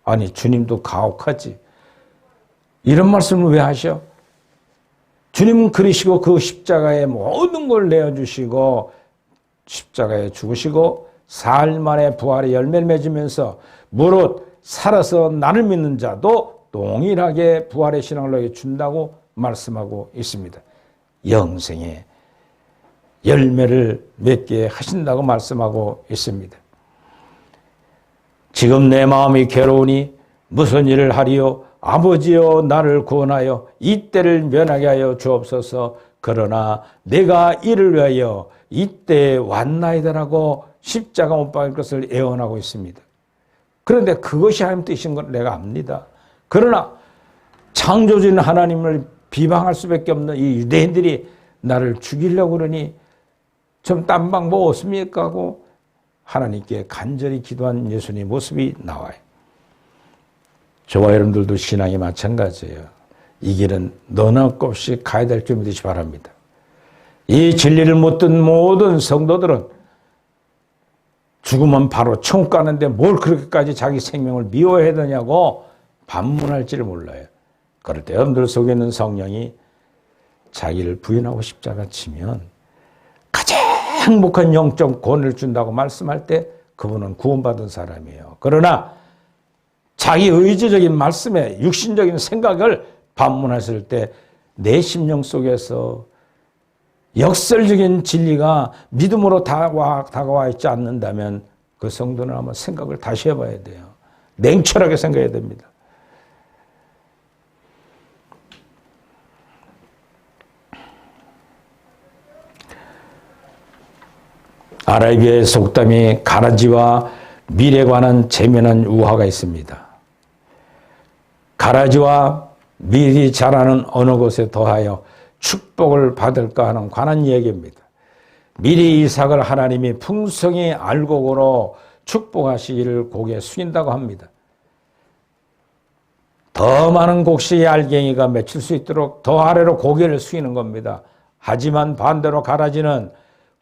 아니 주님도 가혹하지. 이런 말씀을 왜 하셔? 주님은 그러시고 그 십자가에 모든 걸 내어주시고 십자가에 죽으시고 사흘 만에 부활의 열매를 맺으면서 무릇 살아서 나를 믿는 자도 동일하게 부활의 신앙을 너에게 준다고 말씀하고 있습니다. 영생의 열매를 맺게 하신다고 말씀하고 있습니다. 지금 내 마음이 괴로우니 무슨 일을 하리요? 아버지여 나를 구원하여 이 때를 면하게 하여 주옵소서. 그러나 내가 이를 위하여 이때에 왔나이다라고 십자가 못 박을 것을 예언하고 있습니다. 그런데 그것이 하나님 뜻인 걸 내가 압니다. 그러나 창조주인 하나님을 비방할 수밖에 없는 이 유대인들이 나를 죽이려고 그러니 좀 딴 방법 없습니까? 하고 하나님께 간절히 기도한 예수님의 모습이 나와요. 저와 여러분들도 신앙이 마찬가지예요. 이 길은 너나 없이 가야 될 줄 믿으시 바랍니다. 이 진리를 못 듣는 모든 성도들은 죽으면 바로 천국 가는데 뭘 그렇게까지 자기 생명을 미워해야 되냐고 반문할지를 몰라요. 그럴 때 여러분들 속에 있는 성령이 자기를 부인하고 십자가 치면 가장 행복한 영적 권을 준다고 말씀할 때 그분은 구원받은 사람이에요. 그러나 자기 의지적인 말씀에 육신적인 생각을 반문하실 때 내 심령 속에서 역설적인 진리가 믿음으로 다가와 있지 않는다면 그 성도는 아마 생각을 다시 해봐야 돼요. 냉철하게 생각해야 됩니다. 아라비아의 속담이 가라지와 밀에 관한 재미난 우화가 있습니다. 가라지와 밀이 자라는 어느 곳에 더하여 축복을 받을까 하는 관한 이야기입니다. 밀이 이삭을 하나님이 풍성히 알곡으로 축복하시기를 곡에 숙인다고 합니다. 더 많은 곡식의 알갱이가 맺힐 수 있도록 더 아래로 고개를 숙이는 겁니다. 하지만 반대로 가라지는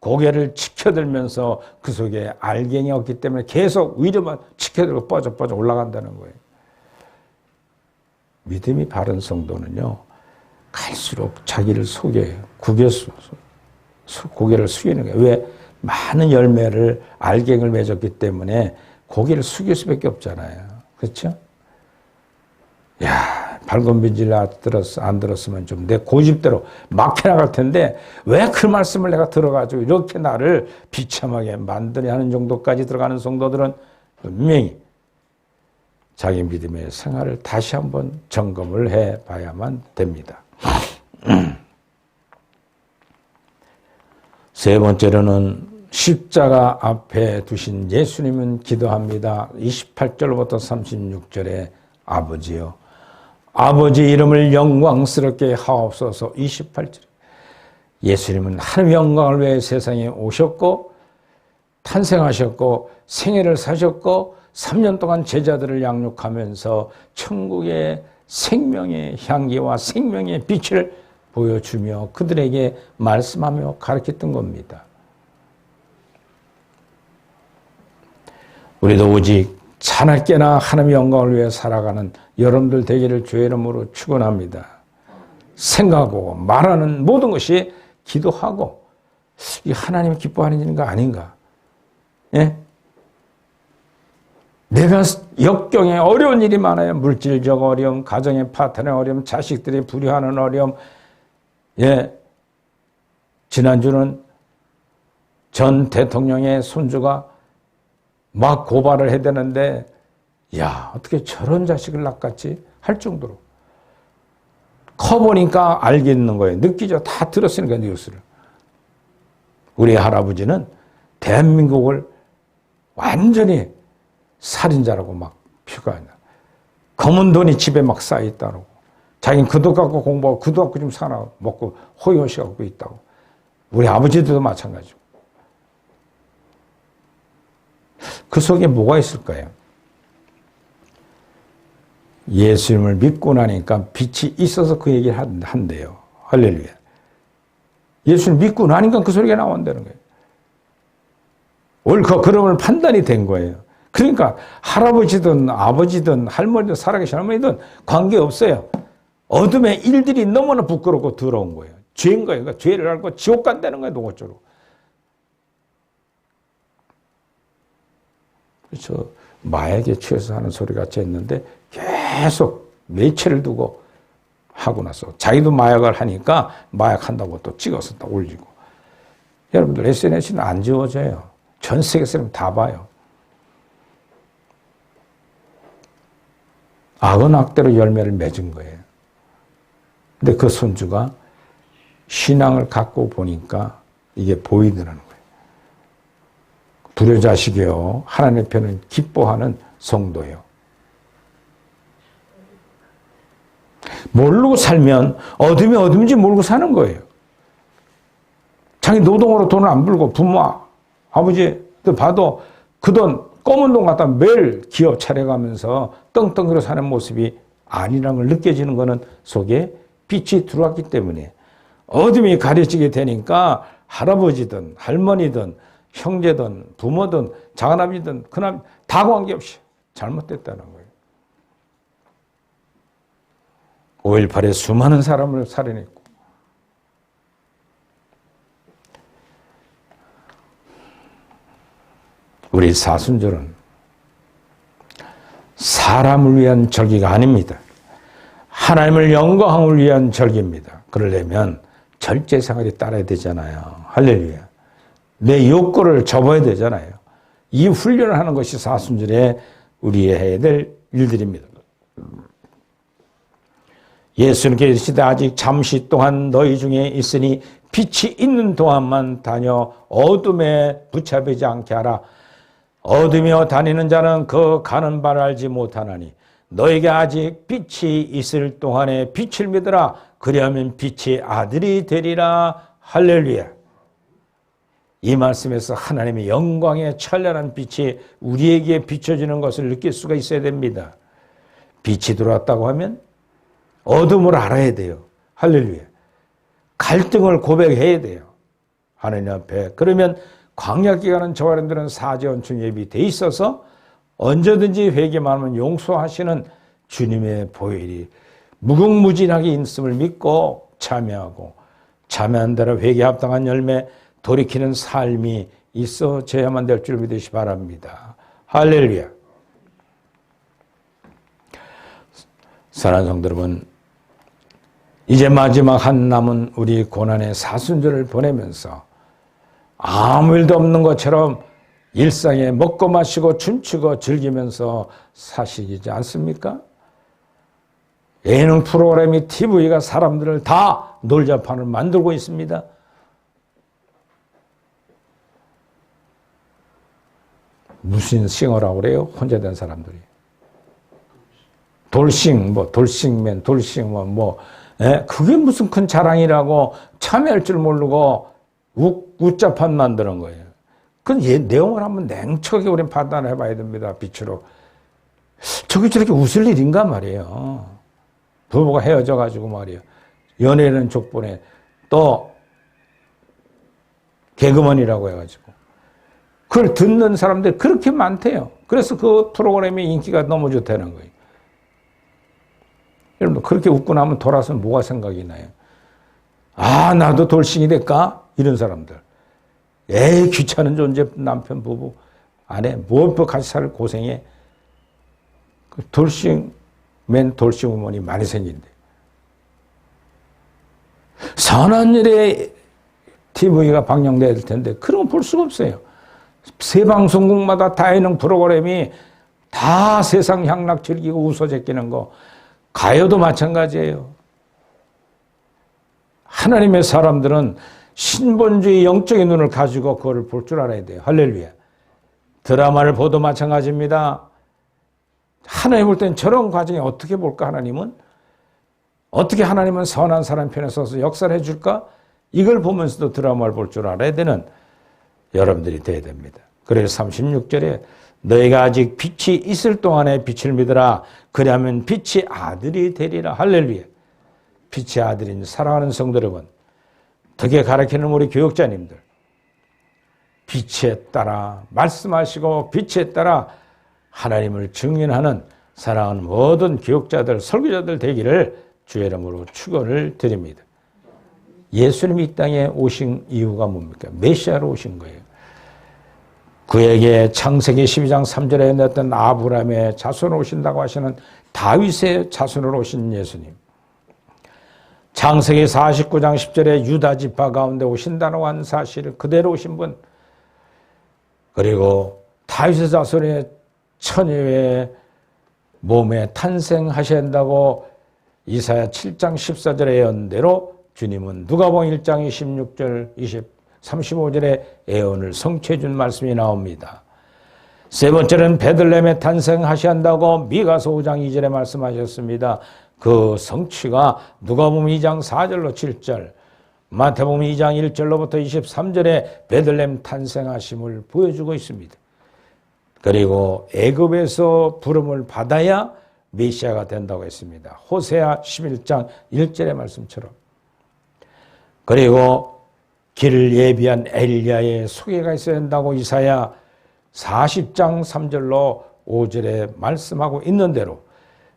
고개를 치켜들면서 그 속에 알갱이 없기 때문에 계속 위로만 치켜들고 뻗어 올라간다는 거예요. 믿음이 바른 성도는요, 갈수록 자기를 속여요. 고개를 숙이는 거예요. 왜? 많은 열매를, 알갱이를 맺었기 때문에 고개를 숙일 수밖에 없잖아요. 그렇죠? 야, 밝은 빛을 안 들었으면 좀 내 고집대로 막 해나갈 텐데 왜 그 말씀을 내가 들어가지고 이렇게 나를 비참하게 만드냐 하는 정도까지 들어가는 성도들은 분명히 자기 믿음의 생활을 다시 한번 점검을 해봐야만 됩니다. 세 번째로는 십자가 앞에 두신 예수님은 기도합니다. 28절부터 36절에 아버지요, 아버지 이름을 영광스럽게 하옵소서. 28절 예수님은 하나님의 영광을 위해 세상에 오셨고 탄생하셨고 생애를 사셨고 3년 동안 제자들을 양육하면서 천국의 생명의 향기와 생명의 빛을 보여주며 그들에게 말씀하며 가르쳤던 겁니다. 우리도 오직 자나깨나 하나님의 영광을 위해 살아가는 여러분들 되기를 주의 이름으로 축원합니다. 생각하고 말하는 모든 것이 기도하고 이 하나님이 기뻐하는 일인가 아닌가? 예? 내가 역경에 어려운 일이 많아요. 물질적 어려움, 가정의 파탄의 어려움, 자식들이 불효하는 어려움. 예. 지난주는 전 대통령의 손주가 막 고발을 해야 되는데, 야, 어떻게 저런 자식을 낳았지? 할 정도로. 커보니까 알겠는 거예요. 느끼죠. 다 들었으니까 뉴스를. 우리 할아버지는 대한민국을 완전히 살인자라고 막 표현하냐. 검은 돈이 집에 막 쌓여있다고. 자기는 그 돈 갖고 공부하고 그 돈 갖고 좀 사나 먹고 호의호식 갖고 있다고. 우리 아버지들도 마찬가지고. 그 속에 뭐가 있을까요? 예수님을 믿고 나니까 빛이 있어서 그 얘기를 한대요. 할렐루야. 예수님 믿고 나니까 그 소리가 나온다는 거예요. 옳고 그름을 판단이 된 거예요. 그러니까 할아버지든 아버지든 할머니든 살아계신 할머니든 관계없어요. 어둠의 일들이 너무나 부끄럽고 더러운 거예요. 죄인 거예요. 그러니까 죄를 알고 지옥 간다는 거예요. 노골적으로. 그렇죠. 마약에 취해서 하는 소리 같이 했는데 계속 매체를 두고 하고 나서 자기도 마약을 하니까 마약한다고 또 찍어서 또 올리고. 여러분들 SNS는 안 지워져요. 전 세계 사람 다 봐요. 악은 악대로 열매를 맺은 거예요. 근데 그 손주가 신앙을 갖고 보니까 이게 보이더라는 거예요. 불효자식이요. 하나님의 편은 기뻐하는 성도예요. 모르고 살면 어둠이 어둠인지 모르고 사는 거예요. 자기 노동으로 돈을 안 벌고 부모, 아버지도 봐도 그 돈 검은 돈 갖다 매일 기업 차려가면서 떵떵거려 사는 모습이 아니라는 걸 느껴지는 거는 속에 빛이 들어왔기 때문에 어둠이 가려지게 되니까 할아버지든 할머니든 형제든 부모든 작은아버지든 큰아버지 다 관계없이 잘못됐다는 거예요. 5.18에 수많은 사람을 살해냈고 우리 사순절은 사람을 위한 절기가 아닙니다. 하나님을 영광을 위한 절기입니다. 그러려면 절제생활이 따라야 되잖아요. 할렐루야. 내 욕구를 접어야 되잖아요. 이 훈련을 하는 것이 사순절에 우리의 해야 될 일들입니다. 예수님께서 이르시되 아직 잠시 동안 너희 중에 있으니 빛이 있는 동안만 다녀 어둠에 붙잡히지 않게 하라. 어둠이여 다니는 자는 그 가는 바를 알지 못하나니 너에게 아직 빛이 있을 동안에 빛을 믿으라. 그리하면 빛의 아들이 되리라. 할렐루야. 이 말씀에서 하나님의 영광의 찬란한 빛이 우리에게 비춰지는 것을 느낄 수가 있어야 됩니다. 빛이 들어왔다고 하면 어둠을 알아야 돼요. 할렐루야. 갈등을 고백해야 돼요. 하나님 앞에. 그러면 광야기간은 저와 여러분들은 사제원충 예비돼 있어서 언제든지 회개만 하면 용서하시는 주님의 보혈이 무궁무진하게 있음을 믿고 참여하고 참여한 대로 회개에 합당한 열매 돌이키는 삶이 있어져야만 될 줄 믿으시 바랍니다. 할렐루야. 사랑하는 성도 여러분, 이제 마지막 한 남은 우리 고난의 사순절을 보내면서 아무 일도 없는 것처럼 일상에 먹고 마시고 춤추고 즐기면서 사시지 않습니까? 예능 프로그램이 TV가 사람들을 다 놀자판을 만들고 있습니다. 무슨 싱어라고 그래요? 혼자 된 사람들이. 돌싱, 돌싱맨, 그게 무슨 큰 자랑이라고 참여할 줄 모르고 웃자판 만드는 거예요. 그 내용을 한번 냉철하게 우리는 판단해 봐야 됩니다. 빛으로. 저렇게 웃을 일인가 말이에요. 부부가 헤어져 가지고 말이에요. 연애는 족보네. 또 개그맨이라고 해가지고. 그걸 듣는 사람들이 그렇게 많대요. 그래서 그 프로그램의 인기가 너무 좋다는 거예요. 여러분, 그렇게 웃고 나면 돌아서 뭐가 생각이 나요? 아, 나도 돌싱이 될까? 이런 사람들. 에이, 귀찮은 존재, 남편, 부부, 아내, 뭐 같이 살 고생해. 그 돌싱맨, 돌싱우먼이 많이 생긴대. 선한 일에 TV가 방영될 텐데, 그런 거 볼 수가 없어요. 새 방송국마다 다 예능 프로그램이 다 세상 향락 즐기고 웃어 제끼는 거. 가요도 마찬가지예요. 하나님의 사람들은 신본주의 영적인 눈을 가지고 그거를 볼 줄 알아야 돼요. 할렐루야. 드라마를 보도 마찬가지입니다. 하나님 볼 때는 저런 과정이 어떻게 볼까, 하나님은? 어떻게 하나님은 선한 사람 편에 서서 역사를 해줄까? 이걸 보면서도 드라마를 볼 줄 알아야 되는 여러분들이 돼야 됩니다. 그래서 36절에 너희가 아직 빛이 있을 동안에 빛을 믿으라. 그리하면 빛이 아들이 되리라. 할렐루야. 빛의 아들인 사랑하는 성도 여러분, 덕에 가르치는 우리 교육자님들, 빛에 따라 말씀하시고 빛에 따라 하나님을 증인하는 사랑하는 모든 교육자들, 설교자들 되기를 주의 이름으로 축원을 드립니다. 예수님이 이 땅에 오신 이유가 뭡니까? 메시아로 오신 거예요. 그에게 창세기 12장 3절에 냈던 아브라함의 자손으로 오신다고 하시는 다윗의 자손으로 오신 예수님. 창세기 49장 10절에 유다 지파 가운데 오신다고 한 사실을 그대로 오신 분. 그리고 다윗의 자손의 처녀의 몸에 탄생하셔야 한다고 이사야 7장 14절에 예언대로 주님은 누가복음 1장 26절 35절에 예언을 성취해 준 말씀이 나옵니다. 세 번째는 베들레헴에 탄생하셔야 한다고 미가서 5장 2절에 말씀하셨습니다. 그 성취가 누가복음 2장 4절로 7절, 마태복음 2장 1절로부터 23절에 베들레헴 탄생하심을 보여주고 있습니다. 그리고 애굽에서 부름을 받아야 메시아가 된다고 했습니다. 호세아 11장 1절의 말씀처럼. 그리고 길을 예비한 엘리야의 소개가 있어야 한다고 이사야 40장 3절로 5절에 말씀하고 있는 대로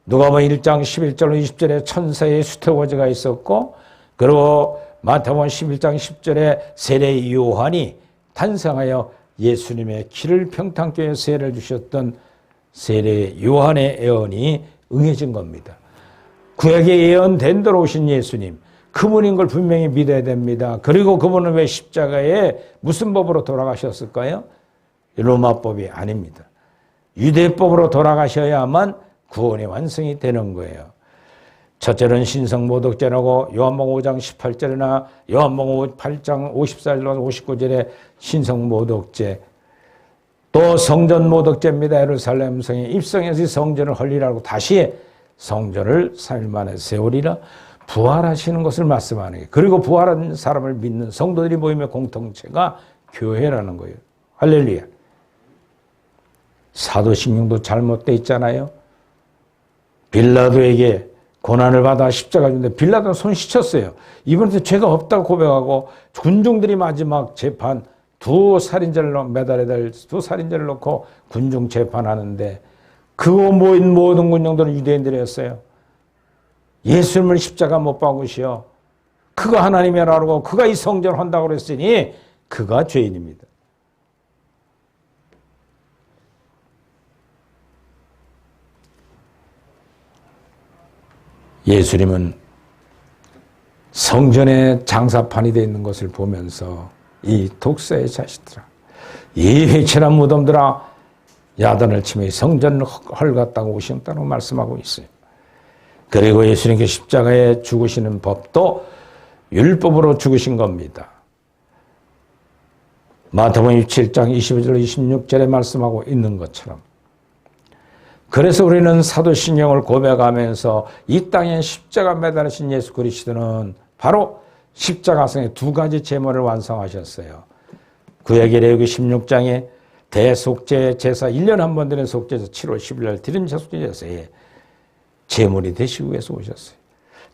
누가복음 1장 11절로 20절에 천사의 수태고제가 있었고, 그리고 마태복음 11장 10절에 세례 요한이 탄생하여 예수님의 길을 평탄교회 세례를 주셨던 세례 요한의 예언이 응해진 겁니다. 그에게 예언된 대로 오신 예수님, 그분인 걸 분명히 믿어야 됩니다. 그리고 그분은 왜 십자가에 무슨 법으로 돌아가셨을까요? 로마법이 아닙니다. 유대법으로 돌아가셔야만 구원의 완성이 되는 거예요. 첫째는 신성모독죄라고 요한복음 5장 18절이나 요한복음 8장 54절로 59절에 신성모독죄, 또 성전모독죄입니다. 예루살렘 성에 입성해서 성전을 헐리라고 다시 성전을 3일 만에 세우리라. 부활하시는 것을 말씀하는 거예요. 그리고 부활한 사람을 믿는 성도들이 모임의 공통체가 교회라는 거예요. 할렐루야. 사도신경도 잘못되어 있잖아요. 빌라도에게 고난을 받아 십자가 주는데 빌라도는 손 씻었어요. 이번에 죄가 없다고 고백하고 군중들이 마지막 재판, 두 살인자를 놓고 군중 재판하는데 그거 모인 모든 군중들은 유대인들이었어요. 예수님을 십자가 못 박으시어 그가 하나님이라고 그가 이 성전을 한다고 그랬으니 그가 죄인입니다. 예수님은 성전에 장사판이 되어 있는 것을 보면서 이 독사의 자식들아, 이 회칠한 무덤들아, 야단을 치며 성전을 헐갔다고 오셨다고 말씀하고 있어요. 그리고 예수님께 십자가에 죽으시는 법도 율법으로 죽으신 겁니다. 마태복음 27장 25절 26절에 말씀하고 있는 것처럼. 그래서 우리는 사도신경을 고백하면서 이 땅에 십자가 매달리신 예수 그리스도는 바로 십자가성의 두 가지 제물을 완성하셨어요. 구약의 레위기 16장에 대속죄 제사 1년에 한 번 드리는 속죄제사 7월 10일 날 드리는 속죄제사에 제물이 되시기 위해서 오셨어요.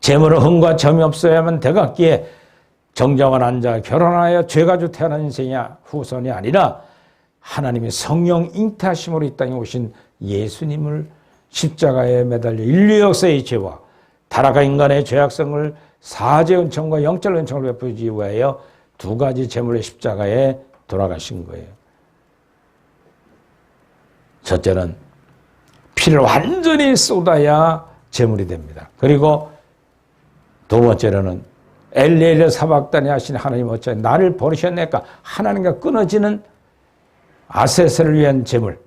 제물은 흠과 점이 없어야만 되겠기에 정정한 한자 결혼하여 죄가지고 태어난 인생이 후손이 아니라 하나님의 성령 잉태하심으로 이 땅에 오신 예수님을 십자가에 매달려 인류 역사의 죄와 타락한 인간의 죄악성을 사죄 은총과 영적 은총을 베푸기 위하여 두 가지 제물의 십자가에 돌아가신 거예요. 첫째는 피를 완전히 쏟아야 제물이 됩니다. 그리고 두 번째로는 엘리엘레 사박단이 하신 하나님 어찌 나를 버리셨네까 하나님과 끊어지는 아세세를 위한 제물.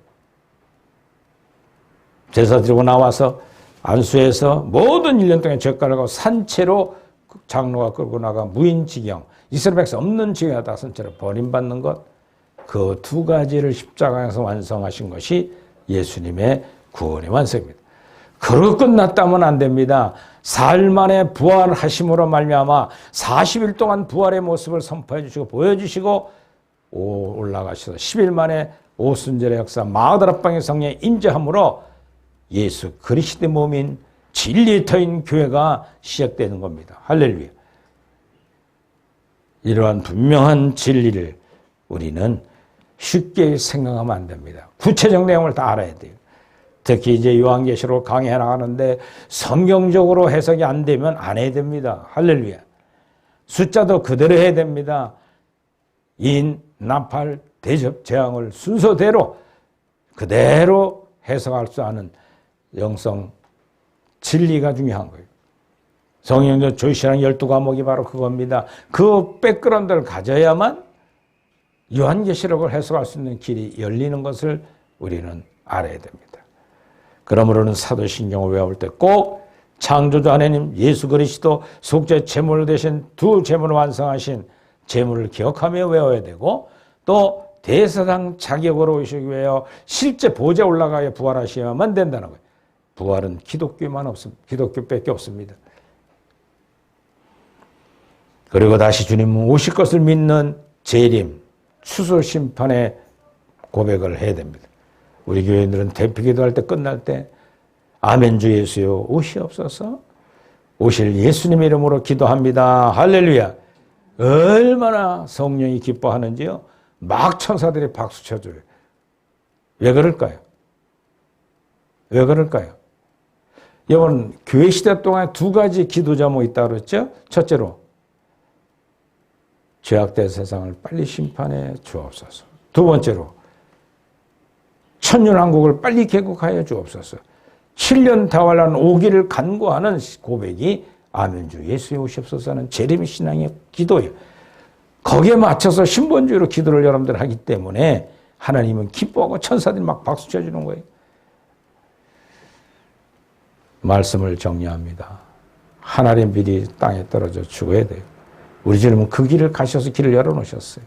제사 드리고 나와서 안수해서 모든 1년 동안 죗가를 가고 산채로 장로가 끌고 나가 무인지경, 이스라엘 백성 없는 지경에다 산채로 버림받는 것, 그 두 가지를 십자가에서 완성하신 것이 예수님의 구원의 완성입니다. 그러고 끝났다면 안 됩니다. 사흘 만에 부활하심으로 말미암아 40일 동안 부활의 모습을 선포해 주시고 보여주시고 올라가셔서 10일 만에 오순절의 역사 마가다라방의 성령에 인재함으로 예수 그리스도의 몸인 진리의 터인 교회가 시작되는 겁니다. 할렐루야. 이러한 분명한 진리를 우리는 쉽게 생각하면 안 됩니다. 구체적 내용을 다 알아야 돼요. 특히 이제 요한계시록 강해 나가는데 성경적으로 해석이 안 되면 안 해야 됩니다. 할렐루야. 숫자도 그대로 해야 됩니다. 인, 나팔, 대접, 재앙을 순서대로 그대로 해석할 수 있는 영성 진리가 중요한 거예요. 성경적 조시랑 12과목이 바로 그겁니다. 그 백그라운드를 가져야만 요한계시록을 해석할 수 있는 길이 열리는 것을 우리는 알아야 됩니다. 그러므로는 사도신경을 외울 때 꼭 창조주 하나님 예수 그리스도 속죄 제물 대신 두 제물을 완성하신 제물을 기억하며 외워야 되고 또 대사상 자격으로 오시기 위하여 실제 보좌에 올라가야 부활하셔야만 된다는 거예요. 부활은 기독교만 없습니다. 기독교밖에 없습니다. 그리고 다시 주님은 오실 것을 믿는 재림, 추수 심판의 고백을 해야 됩니다. 우리 교회인들은 대피기도할 때 끝날 때 아멘 주 예수여 오시옵소서 오실 예수님 이름으로 기도합니다. 할렐루야. 얼마나 성령이 기뻐하는지요. 막 천사들이 박수 쳐줘요. 왜 그럴까요? 왜 그럴까요? 여러분 교회 시대 동안 두 가지 기도 제목이 있다고 그랬죠. 첫째로 죄악된 세상을 빨리 심판해 주옵소서. 두 번째로 천년왕국을 빨리 개국하여 주옵소서. 7년 다활란 오기를 간구하는 고백이 아멘주 예수에 오시옵소서는 재림 신앙의 기도예요. 거기에 맞춰서 신본주의로 기도를 여러분들 하기 때문에 하나님은 기뻐하고 천사들이 막 박수 쳐주는 거예요. 말씀을 정리합니다. 하나님 빛이 땅에 떨어져 죽어야 돼요. 우리 주님은 그 길을 가셔서 길을 열어놓으셨어요.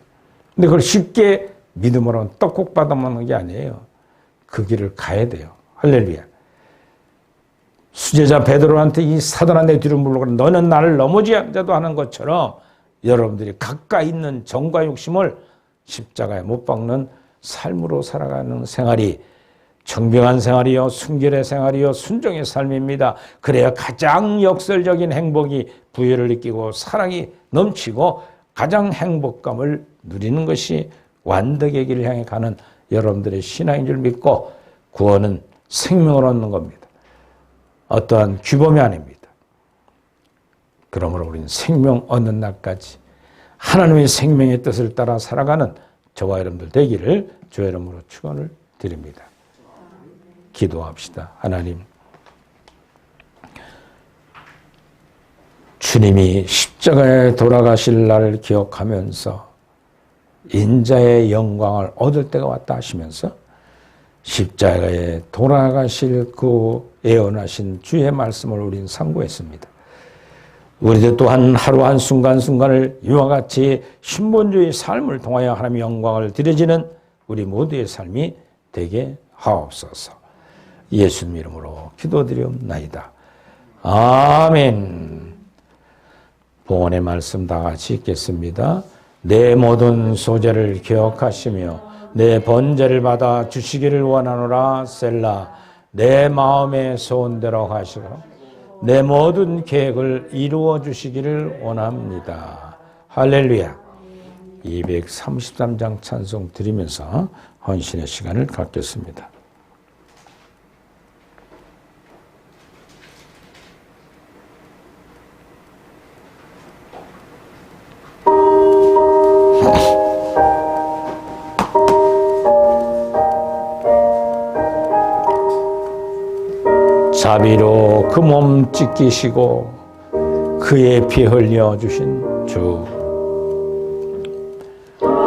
근데 그걸 쉽게 믿음으로 떡국 받아먹는 게 아니에요. 그 길을 가야 돼요. 할렐루야. 수제자 베드로한테 이 사단아 내 뒤로 물러가라 너는 나를 넘어지 않자도 하는 것처럼 여러분들이 가까이 있는 정과 욕심을 십자가에 못 박는 삶으로 살아가는 생활이 정병한 생활이요 순결의 생활이요 순종의 삶입니다. 그래야 가장 역설적인 행복이 부여를 느끼고 사랑이 넘치고 가장 행복감을 누리는 것이 완덕의 길을 향해 가는 여러분들의 신앙인 줄 믿고 구원은 생명을 얻는 겁니다. 어떠한 규범이 아닙니다. 그러므로 우리는 생명 얻는 날까지 하나님의 생명의 뜻을 따라 살아가는 저와 여러분들 되기를 주의 이름으로 축원을 드립니다. 기도합시다. 하나님, 주님이 십자가에 돌아가실 날을 기억하면서 인자의 영광을 얻을 때가 왔다 하시면서 십자가에 돌아가실 그 예언하신 주의 말씀을 우리는 상고했습니다. 우리도 또한 하루 한 순간순간을 이와 같이 신본주의 삶을 통하여 하나님의 영광을 드려지는 우리 모두의 삶이 되게 하옵소서. 예수님 이름으로 기도드리옵나이다. 아멘. 봉헌의 말씀 다 같이 읽겠습니다. 내 모든 소재를 기억하시며 내 번제를 받아 주시기를 원하노라. 셀라. 내 마음의 소원대로 하시고 내 모든 계획을 이루어 주시기를 원합니다. 할렐루야. 233장 찬송 드리면서 헌신의 시간을 갖겠습니다. 자비로 그 몸 찢기시고 그의 피 흘려 주신 주,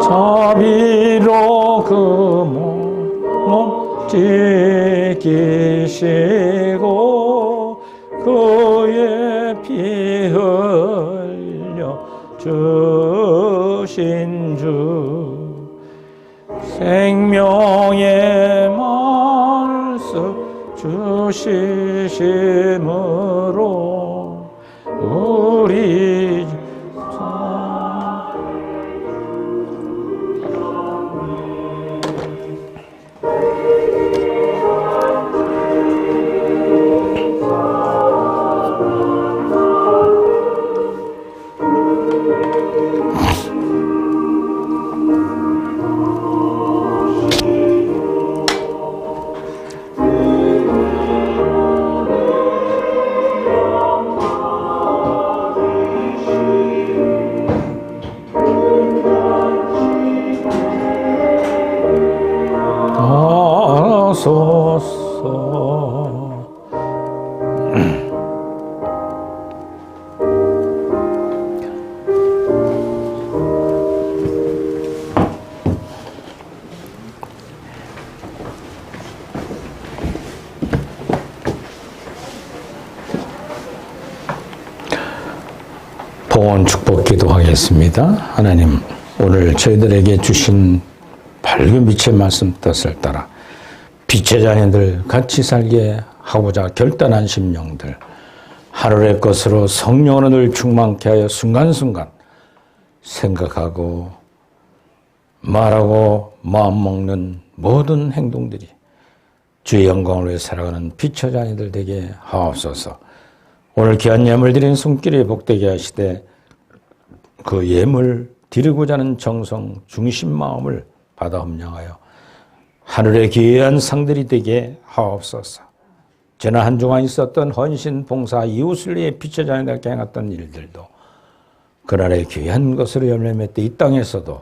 자비로 그 몸 찢기시고 그의 피 흘려 주신 주, 생명의 말씀 주시심으로 우리 봉헌 축복 기도하겠습니다. 하나님, 오늘 저희들에게 주신 밝은 빛의 말씀 뜻을 따라 빛의 자녀들 같이 살게 하고자 결단한 심령들, 하루의 것으로 성령으로 늘 충만케 하여 순간순간 생각하고 말하고 마음먹는 모든 행동들이 주의 영광을 위해 살아가는 빛의 자녀들 되게 하옵소서. 오늘 귀한 예물 드린 손길에 복되게 하시되 그 예물 드리고자 하는 정성 중심 마음을 받아 험량하여 하늘의 귀한 상들이 되게 하옵소서. 지난 한 주간 있었던 헌신, 봉사, 이웃을 위해 빛의 자녀들께 행했던 일들도 그날의 귀한 것으로 열매 맺되 이 땅에서도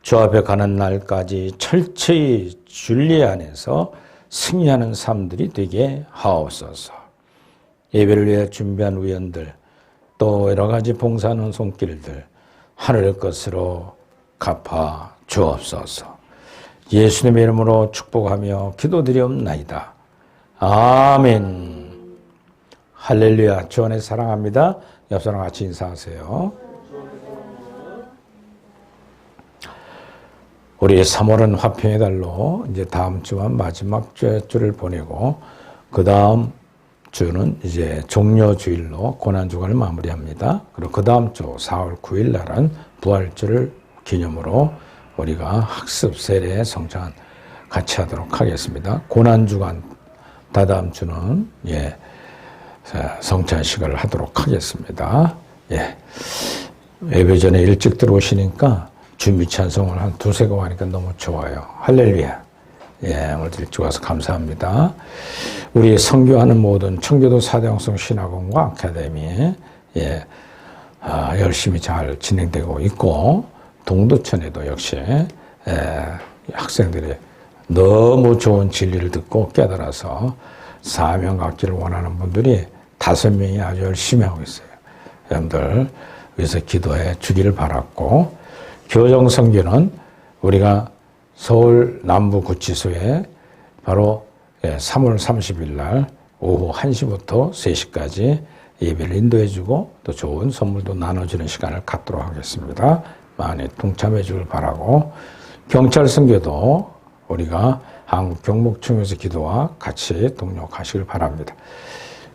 주 앞에 가는 날까지 철저히 진리 안에서 승리하는 삶들이 되게 하옵소서. 예배를 위해 준비한 위원들, 또 여러 가지 봉사하는 손길들 하늘의 것으로 갚아 주옵소서. 예수님의 이름으로 축복하며 기도드리옵나이다. 아멘. 할렐루야. 주 안에 사랑합니다. 옆 사람 같이 인사하세요. 우리 3월은 화평의 달로 이제 다음 주와 마지막 주를 보내고 그 다음 주는 이제 종료주일로 고난주간을 마무리합니다. 그리고 그 다음 주 4월 9일 날은 부활주를 기념으로 우리가 학습 세례 성찬 같이 하도록 하겠습니다. 고난주간 다다음 주는 성찬식을 하도록 하겠습니다. 예배 전에 일찍 들어오시니까 준비 찬송을 한 두세 곡 하니까 너무 좋아요. 할렐루야. 오늘 일찍 와서 감사합니다. 우리 선교하는 모든 청교도 사대형성 신학원과 아카데미 열심히 잘 진행되고 있고, 동두천에도 역시 학생들이 너무 좋은 진리를 듣고 깨달아서 사명 갖기를 원하는 분들이 5명이 아주 열심히 하고 있어요. 여러분들 위해서 기도해 주기를 바랐고, 교정 선교는 우리가 서울 남부구치소에 바로 3월 30일 날 오후 1시부터 3시까지 예배를 인도해주고 또 좋은 선물도 나눠주는 시간을 갖도록 하겠습니다. 많이 동참해 주길 바라고, 경찰 선교도 우리가 한국경목총회에서 기도와 같이 동력하시길 바랍니다.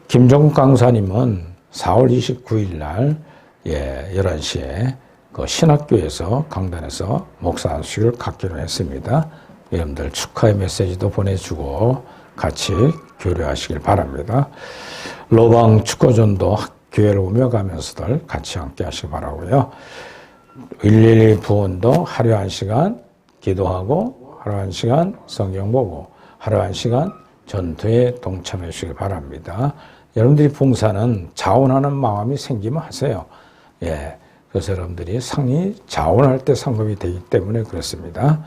김종국 강사님은 4월 29일 날 11시에 그 신학교에서 강단에서 목사 안수를 갖기로 했습니다. 여러분들 축하의 메시지도 보내주고 같이 교류하시길 바랍니다. 로방 축구전도 교회를 오며 가면서들 같이 함께 하시기 바라고요. 112 부원도 하루 1시간 기도하고 하루 1시간 성경 보고 하루 1시간 전투에 동참해 주시길 바랍니다. 여러분들이 봉사는 자원하는 마음이 생기면 하세요. 그래서 여러분들이 상이 자원할 때 상급이 되기 때문에 그렇습니다.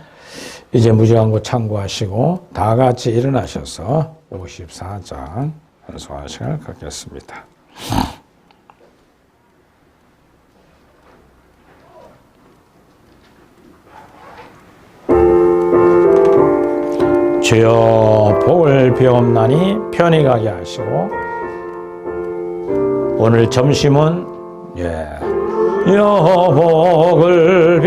이제 무지한거 참고하시고 다 같이 일어나셔서 54장 연속하는 시간을 갖겠습니다. 주여 복을 비옵나니 편히 가게 하시고, 오늘 점심은 여복을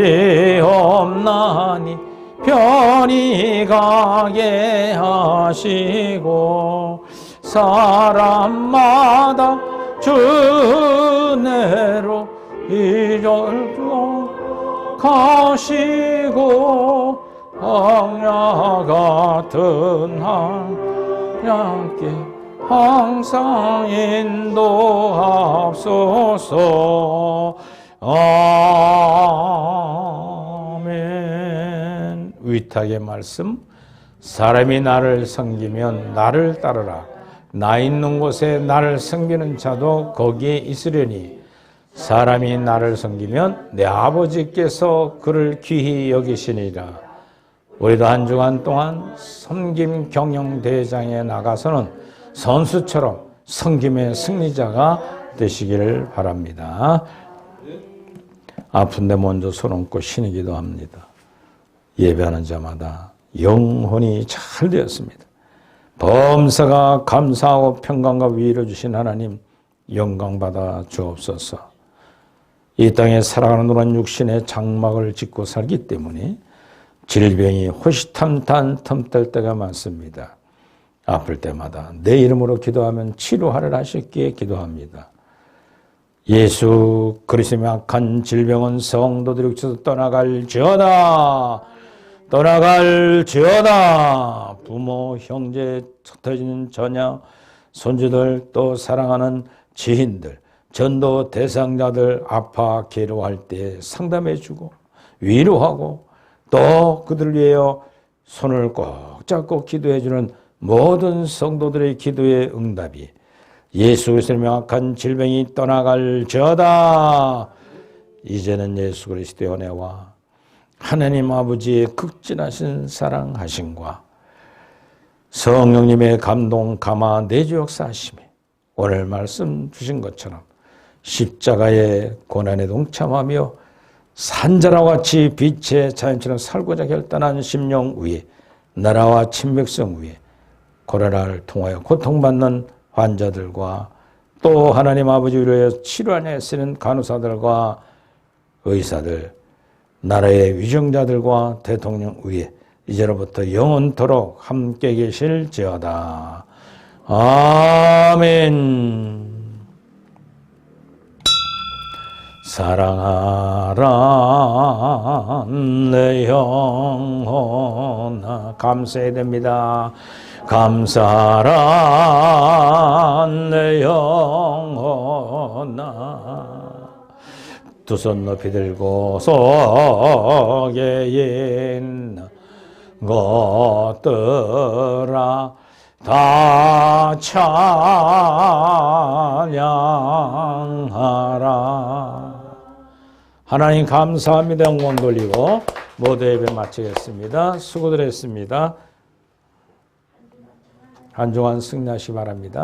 비옵나니 편히 가게 하시고, 사람마다 주 은혜로 이절로 가시고, 광야 같은 하나님께 항상 인도하옵소서. 아멘. 위탁의 말씀. 사람이 나를 섬기면 나를 따르라. 나 있는 곳에 나를 섬기는 자도 거기에 있으려니, 사람이 나를 섬기면 내 아버지께서 그를 귀히 여기시니라. 우리도 한 주간 동안 섬김 경영 대회장에 나가서는 선수처럼 섬김의 승리자가 되시기를 바랍니다. 아픈데 먼저 손 얹고 신이 기도합니다. 예배하는 자마다 영혼이 잘 되었습니다. 범사가 감사하고 평강과 위를 주신 하나님, 영광받아 주옵소서. 이 땅에 살아가는 노란 육신의 장막을 짓고 살기 때문에 질병이 호시탐탐 틈들 때가 많습니다. 아플 때마다 내 이름으로 기도하면 치료하를 하셨기에 기도합니다. 예수 그리스도의 악한 질병은 성도들이 쫓아 떠나갈지어다. 떠나갈지어다. 부모, 형제, 흩어지는 자녀, 손주들, 또 사랑하는 지인들, 전도 대상자들 아파 괴로워할 때 상담해주고 위로하고, 또 그들을 위하여 손을 꼭 잡고 기도해주는 모든 성도들의 기도의 응답이 예수 그리스도의 명확한 질병이 떠나갈지어다. 이제는 예수 그리스도의 은혜와 하나님 아버지의 극진하신 사랑하심과 성령님의 감동 감화 내주 역사하심이 오늘 말씀 주신 것처럼 십자가의 고난에 동참하며 산자와 같이 빛의 자연처럼 살고자 결단한 심령 위에, 나라와 친백성 위에 코로나를 통하여 고통받는 환자들과 또 하나님 아버지 위로에 치료하려 애쓰는 간호사들과 의사들, 나라의 위정자들과 대통령 위에 이제로부터 영원토록 함께 계실지어다. 아멘. 사랑하라 내 영혼아. 감사해야 됩니다. 감사하라 내 영혼아. 두 손 높이 들고 속에 있는 것들아 다 찬양하라. 하나님 감사합니다. 영광 돌리고 모두 예배 마치겠습니다. 수고들 했습니다. 한 주간 승리하시기 바랍니다.